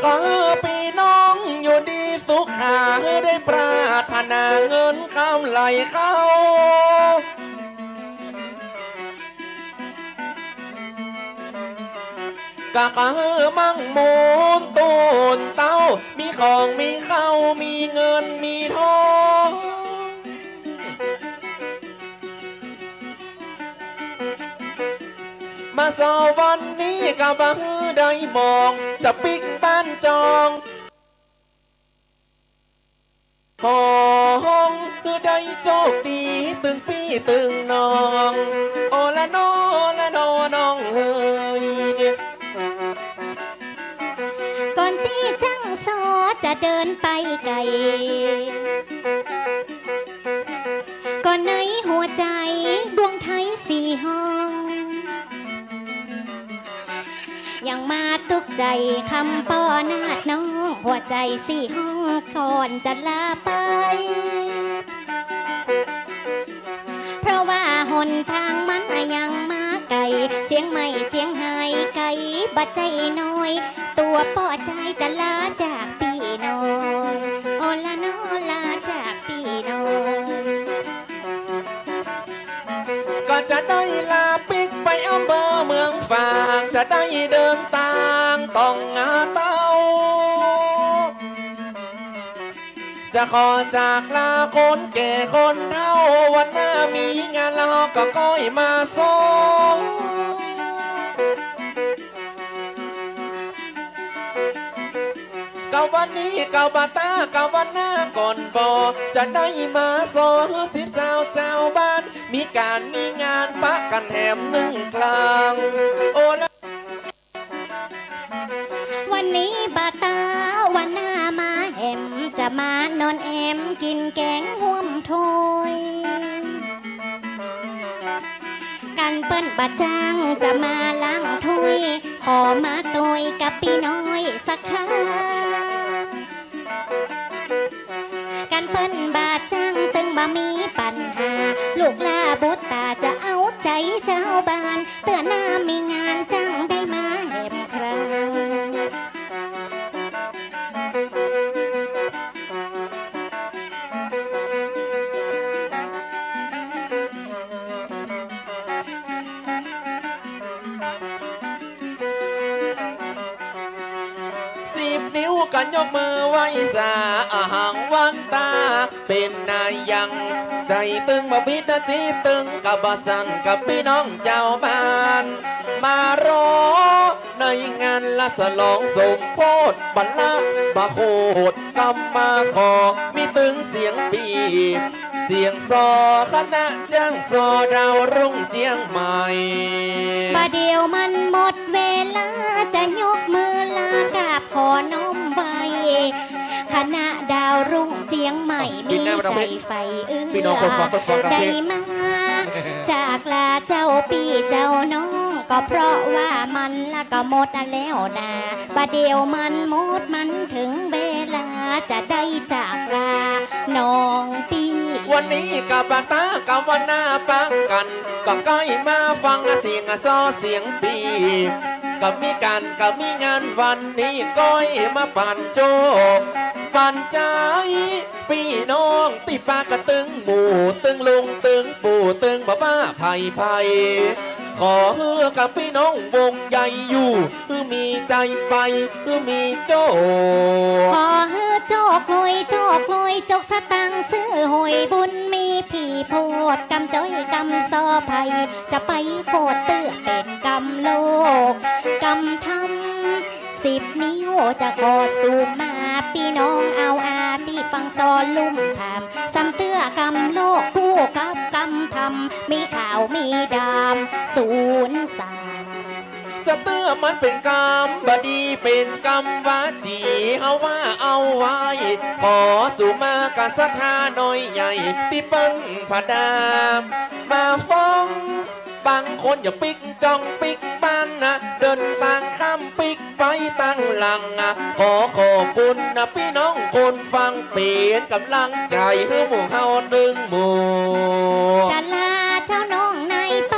ขอพี่น้องอยู่ดีสุขาได้ปรารถนาเงินคำไหลเข้า กะมั่งมูลตูนเต้า มีของมีเข้ามีเงินมีทองมาสอวันนี้กะบังได้มองจะปิกบ้านจองขอห้องคือได้โชคดีตึงพี่ตึงน้องโอละนอละนอน้องเฮย ก่อนที่จังซอจะเดินไปไกล ก่อนในหัวใจดวงไทยสี่ห้อง ยังมาตุกใจคำป้อนาดน้อง หัวใจสี่ห้องก่อนจะลาไป เพราะว่าหนทางมันยังมาไกลเจียงใหม่เจียงไฮ้ไกลบัดใจน้อย ตัวป่อใจจะลาจากพี่น้อยโอละน้อลาจากพี่น้อย ก็จะได้ลาปิกไปอำเภอเมืองฝางจะได้เดินทางต้องงาเต้า จะขอจากลาคนแก่คนเฒ่าวันหน้ามีงานแล้วก็ก้อยมาส่งกับวันนี้กับบัตากับวันหน้าก่อนบอจะได้มาสองสิบสาวเจ้าบ้าน มีการมีงานปะกันแถมหนึ่งครั้งโอละ วันนี้บาตาวันหน้ามาแหมจะมานอนแอมกินแกงห่วมถ้วยกันเปิ้นบาจ้างจะมาล้างถ้วยขอมาตวยกับพี่น้อยสักครั้งกันเปิ้นบาจ้างตึงบ่มีปัญหาลูกลาบุตตาจะเอาใจเจ้าบ้านเตือนหน้ามีงานจ้างได้มาแหมครั้ง นิ้วกันยกมือไหว้สาอาหังวันตา เป็นนายยัง ใจตึงมาพิดจีตึงกับบสันกับพี่น้องเจ้าบ้าน มารอในงานละสลองสมโพธิบัลลังก์บาโคดกำมาขอ มีตึงเสียงปีเสียงซอคณะจ้างซอดาวรุ่งเจียงใหม่ บาเดียวมันหมดเวลาจะยกมือลากราบขอน้อมไว้คณะดาวรุ่งเจียงใหม่มีใจไฟเอื้อได้มาจากลาเจ้าปีเจ้าน้อง ก็เพราะว่ามันละก็หมดแล้วนะบาเดียวมันหมดมันถึงเวลา จะได้จากลาน้องปี วันนี้กับปาตากับวันหน้าปักกันก็ใกล้มาฟังเสียงซอเสียงปีกับมีการกับมีงานวันนี้ก้อยมาปั่นโจกปั่นใจพี่น้องติปากกระตึงหมู่ตึงลุงตึงปู่ตึงบ้าไผ่ไผ่ขอเฮือกับพี่น้องวงใหญ่อยู่มีใจไปมีโจ ขอเฮือโจกลอยโจกลอยจกสตังค์ซื้อหอยบุญมีผีโพดกำจ้อยกำซอภัยจะไปโคตรเตื้อเป็นกำโลกกำทำ10 นิ้วจะขอสูบมาพี่น้องเอาอาที่ฟังซอลุ่มถามซ้ำเตื้อกำโลกคู่กับกำทำมีข่าวมีดาม03สเตื้อมันเป็นกรรมบดีเป็นกรรมวาจีเอาว่าเอาไว้ขอสู่มากะสัทธาน้อยใหญ่ที่เปิ้งผาดามมาฟ้องบางคนอย่าปิกจ้องปิกบ้านนะเดินต่างข้ามปิกไปตั้งหลังขอขอบคุณนะพี่น้องคนฟังเปลี่ยนกำลังใจให้หมู่เฮาดึงหมู่ จะลาเจ้าน้องนายไป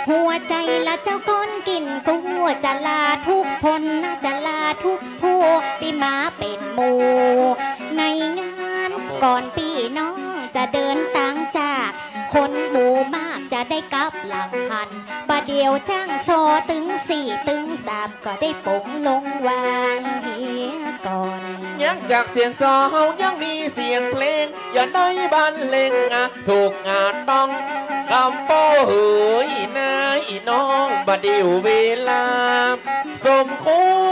หัวใจละเจ้าก้นกินกูจะลาทุกคนนะจะลาทุกผู้ที่มาเป็นหมู่ในงานก่อนพี่น้องจะเดินต่างจากคนหมู่มากจะได้กลับหลังพันบาเดียวจ้างโซตึง4ตึง3ก็ได้ปงลงวางเฮียก่อน ยังจากเสียงซอเฮายังมีเสียงเพลงอย่าได้บันเลงถูกงานต้องคำโป้เฮยนายน้องบัดเดียวเวลา สมค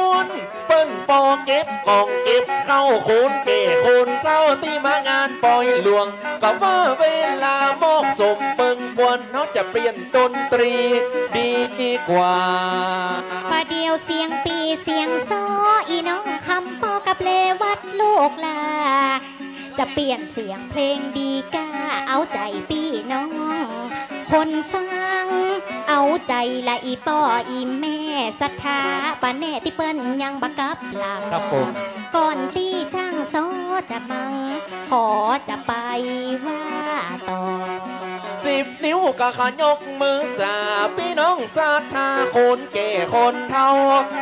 วรเปิ้นปอเก็บกองเก็บเข้าคุณเก๋คุณเท่าที่มางานปล่อยหลวงก็ว่าเวลามอกสมเปิงบวนเขาจะเปลี่ยนดนตรีดีกว่า ประเดียวเสียงปีเสียงซออีน้องคำปอกับเลวัดลูกลาจะเปลี่ยนเสียงเพลงดีกาเอาใจพี่น้อง คนฟังเอาใจละอีป้ออีแม่ศรัทธาปะแน่ที่เปิ้นยังบักกับหลัง ครับผม ก่อนที่จ้างซอจะมัง ขอจะไปว่าต่อ 10 นิ้วก็ขยกมือสาพี่น้องศรัทธาคนแก่คนเฒ่า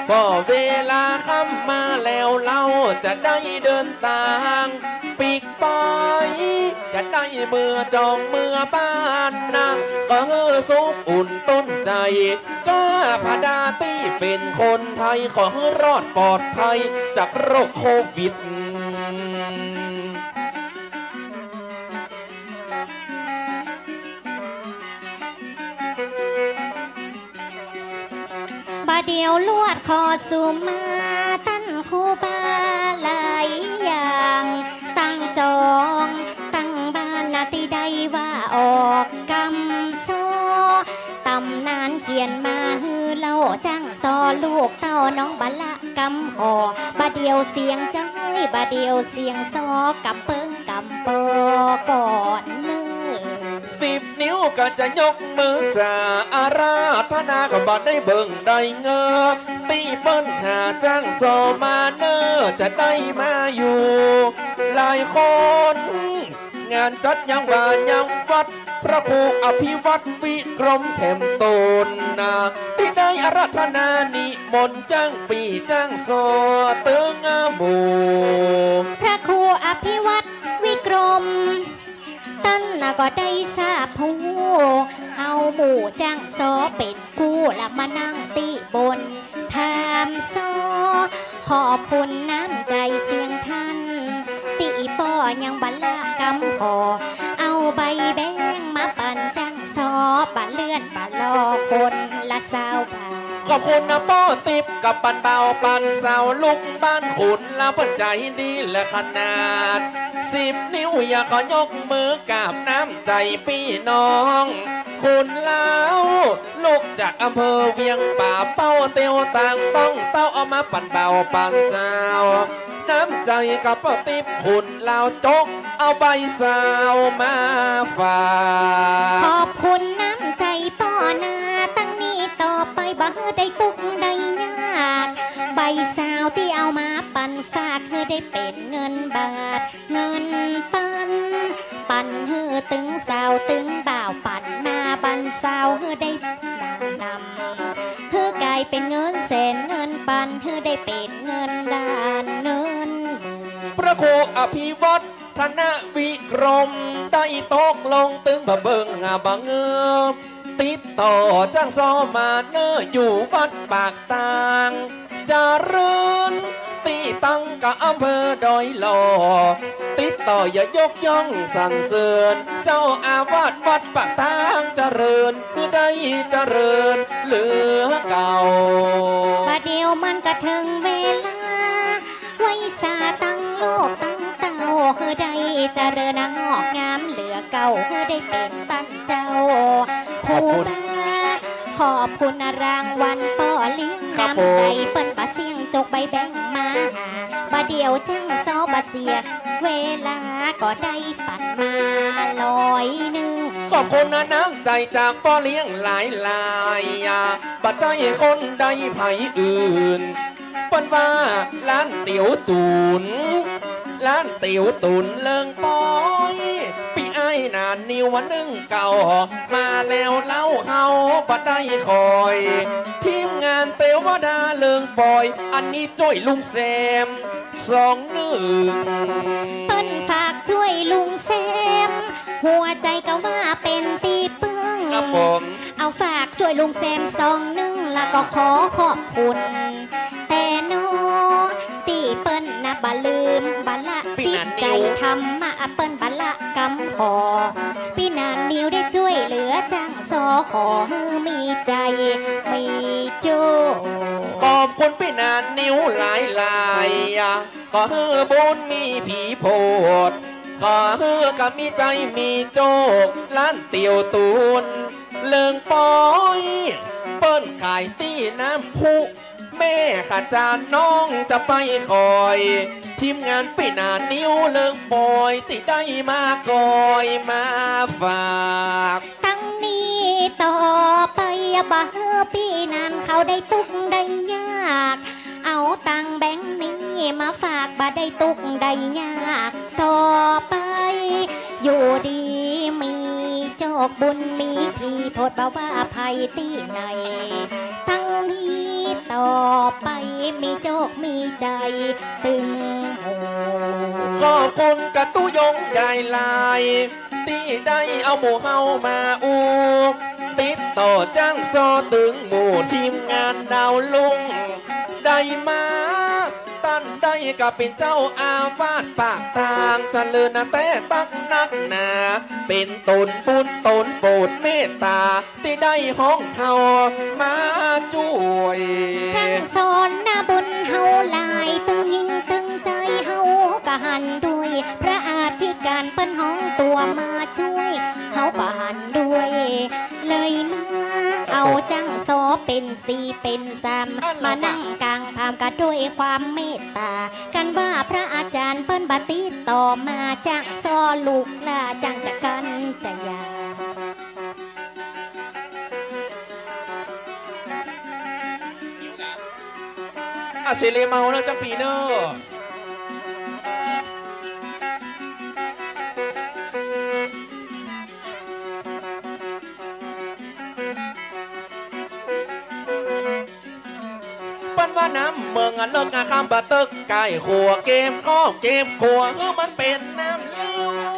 พอเวลาค่ำมาแล้วเราจะได้เดินทางปีกไปจะได้เมื่อจองเมื่อบ้านนะก็เฮือสุขอุ่นต้นใจก็พาดาตี้เป็นคนไทยขอให้รอดปลอดภัยจากโรคโควิด บาเดียวลวดคอสุมาตั้นคูบาหลายอย่างตั้งจองตั้งบ้านนาติได้ว่าออกกำโซตำนานเขียนมาฮือเล่าจ้างซอลูกเต้าน้องบาละกำขอบาเดียวเสียงจ้อยบาเดียวเสียงซอกำเปิ้งกำปอก่อนเนื้อ 10 นิ้วก็จะยกมือสาอาราธนาก็บ่ได้เบิ่งได้เงอตีเปิ้นหาจ้างโซมาเนอจะได้มาอยู่ หลายคน งานจัดยังว่ายังวัด พระครูอภิวัตวิกรมเถมตนนาที่ได้อาราธนานิมนต์จ้างปีจ้างโซเติงอาหมู พระครูอภิวัตวิกรมตั้นน่ะก็ได้ทราบผู้เอาหมู่จ้างซอเป็นผู้ละมานั่งติบนถามซอขอบคุณน้ำใจเสียงท่านติป้อยังบัลละกำขอเอาใบแบงมาปั่นจ้างซอปั่นเลื่อนปั่นลอคนละสาวบาท ขอบคุณนะป้อติบกับปันเบาปันเสาลุกบ้านขุนแล้วปัจใจดีและขนาด10 นิ้วอยากขอยกมือกับน้ำใจพี่น้อง คุณเล้าลูกจากอำเภอเวียงป่าเป้าเตียวต่างต้องเต้าเอามาปันเบาปันเสาน้ำใจกับป้อติบคุณเล้าจกเอาใบสาวมาฝาก ขอบคุณน้ำใจป้อนาตั้งนี้ต่อไปบ่ได้ตุกได้ยากใบสาวที่เอามาปั่นฝากคือได้ เป็นเงินบาทเงินปันฮือตึงสาวตึงบ่าวปันมาบันสาวฮือได้นำฮือกลายเป็นเงินแสนเงินปันฮือได้เป็นเงินล้านเงินพระโคอภิวัตธนวิกรมได้ตกลงตึงบะเบิงบังเงิบติดต่อจ้างซอมาเนออยู่วัดปากตางเจริญตีตั้งกับอำเภอดอยหล่อติดต่ออย่ายกย่องสรรเสริญเจ้าอาวาสวัดปากตางเจริญคือได้เจริญเหลือเก่าประเดี๋ยวมันก็ถึงเวลาไว้สาตั้งโลกตั้งเต้าเฮอได้เจริญงอกงามเหลือเก่าเฮอได้เป็นตั้งเจ้าครูบาขอบคุณรางวัลป่อเลี้ยงน้ำใจเปิ้นปะเสียงจกใบแบงมาหาบะเดียวจังซอบะเสียเวลาก็ได้ปันมา100ขอบคุณนะน้ำใจจากป่อเลี้ยงหลายบัดใจคนใดไผอื่นเปิ้นว่าร้านเตี๋ยวตูนร้านเตี๋ยวตุนเลิงปอยปีไอ้นานนิววันนึงเก่ามาแล้วเล่าเฮาบัดได้คอยทีมงานเตวดาเลิงปอยอันนี้จ้อยลุงแซม21เปิ้นฝากช่วยลุงแซมหัวใจก็ว่าเป็นตีปึ้งครับผม เอาฝากช่วยลุงแซม21แล้วก็ขอขอบคุณแต่โนตีเปิ้นนะบะลืมบะละจิตใจทำมาเปิ้นบะละกำขอพี่นานนิวได้ช่วยเหลือจ้างซอขอฮือมีใจมีโจขอบคุณพี่นานนิวหลายก็ฮือบุญมีผีโพดก็ฮือก็มีใจมีโจกร้านเตี๋ยวตูนเลิงปอยเปิ้นขายตี้น้ำพุแม่ขาจานน้องจะไปคอยทีมงานปีหน้านิ้วเลิงปอยติได้มาก่อยมาฝากตั้งนี้ต่อไปบ่เฮอปีนั้นเขาได้ตุกได้ยากเอาตังแบงค์นี้มาฝากบ่ได้ตุกได้ยากต่อไปอยู่ดีมีโจกบุญมีพี่โพดบ่ว่าภัยที่ไหนตั้งนี้ต่อไปมีโจกมีใจตึงขอบคุณกระตุยงใหญ่ลายที่ได้เอาหมู่เฮามาติดต่อจ้างโซตึงหมู่ทีมงานดาวลุงได้มาตั้นได้ก็เป็นเจ้าอาวาสปากตางเจริญนะแต่ตักนักหนาเป็นตนบุญตนโปรดเมตตาที่ได้ห้องเฮามาช่วยช่างสอนนะบุญเฮาหลายตึงยิ่งตึงใจเฮากะหันด้วยพระอาธิการเปิ้นห้องตัวมาช่วยเฮากะหันด้วยเลยมาเอาจังโซเป็น4เป็น3มานั่งกลางพามกันด้วยความเมตตากันว่าพระอาจารย์เปิ้นบัดติดต่อมาจังซอลูกลาจังจะกันจะยาเซเลเมาเนอะจังปีเนอะว่าน้ำเมืองเลิกข้ามบะตึกไก่ขัวเกมข้อเกมขัวมันเป็นน้ำเลี้ยว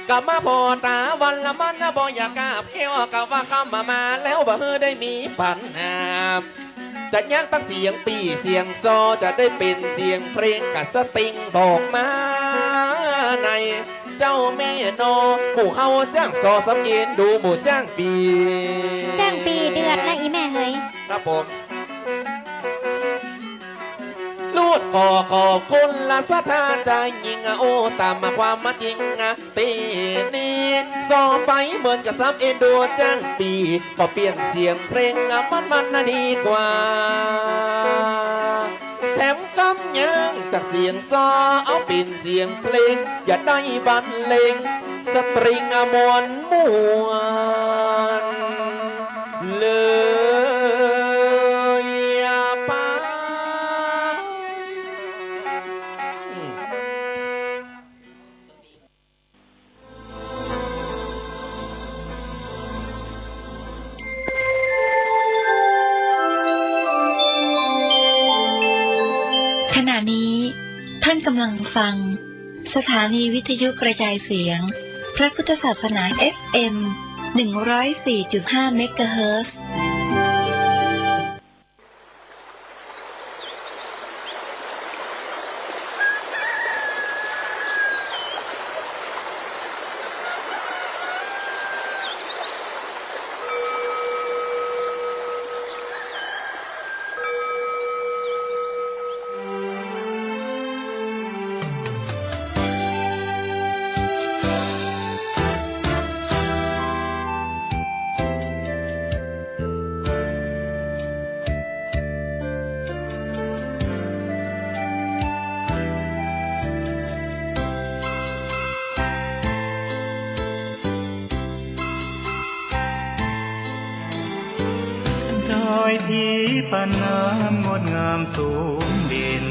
กับมาพอตาวันละมันนะบ่อยากกาบเอวกับว่าคำมาแล้วบ่ได้มีปัญหาจะยักตั้งเสียงปีเสียงซอจะได้เป็นเสียงเพลงกับสติงบอกมาในเจ้าแม่นอหมู่เฮาจ้างซอสำเย็นดูหมู่จ้างปีเดือดและอีแม่เฮ้ยครับผมลูดขอบคุณละสถานใจยิงโอตามมาความมาจริงตีนี้ซอไปเหมือนกับซ้ำเอ็นดูจ้างปีก็เปลี่ยนเสียงเพลงมันดีกว่าแถมกำยังจากเสียงซอเอาเป็นเสียงเพลงอย่าได้บรรเลงสตริงมวนเลย ำลังฟังสถานีวิทยุกระจายเสียงพระพุทธศาสนา FM 104.5 เมกะเฮิรตซ์ ดอยที่ปานน้ำงดงามสูงเด่น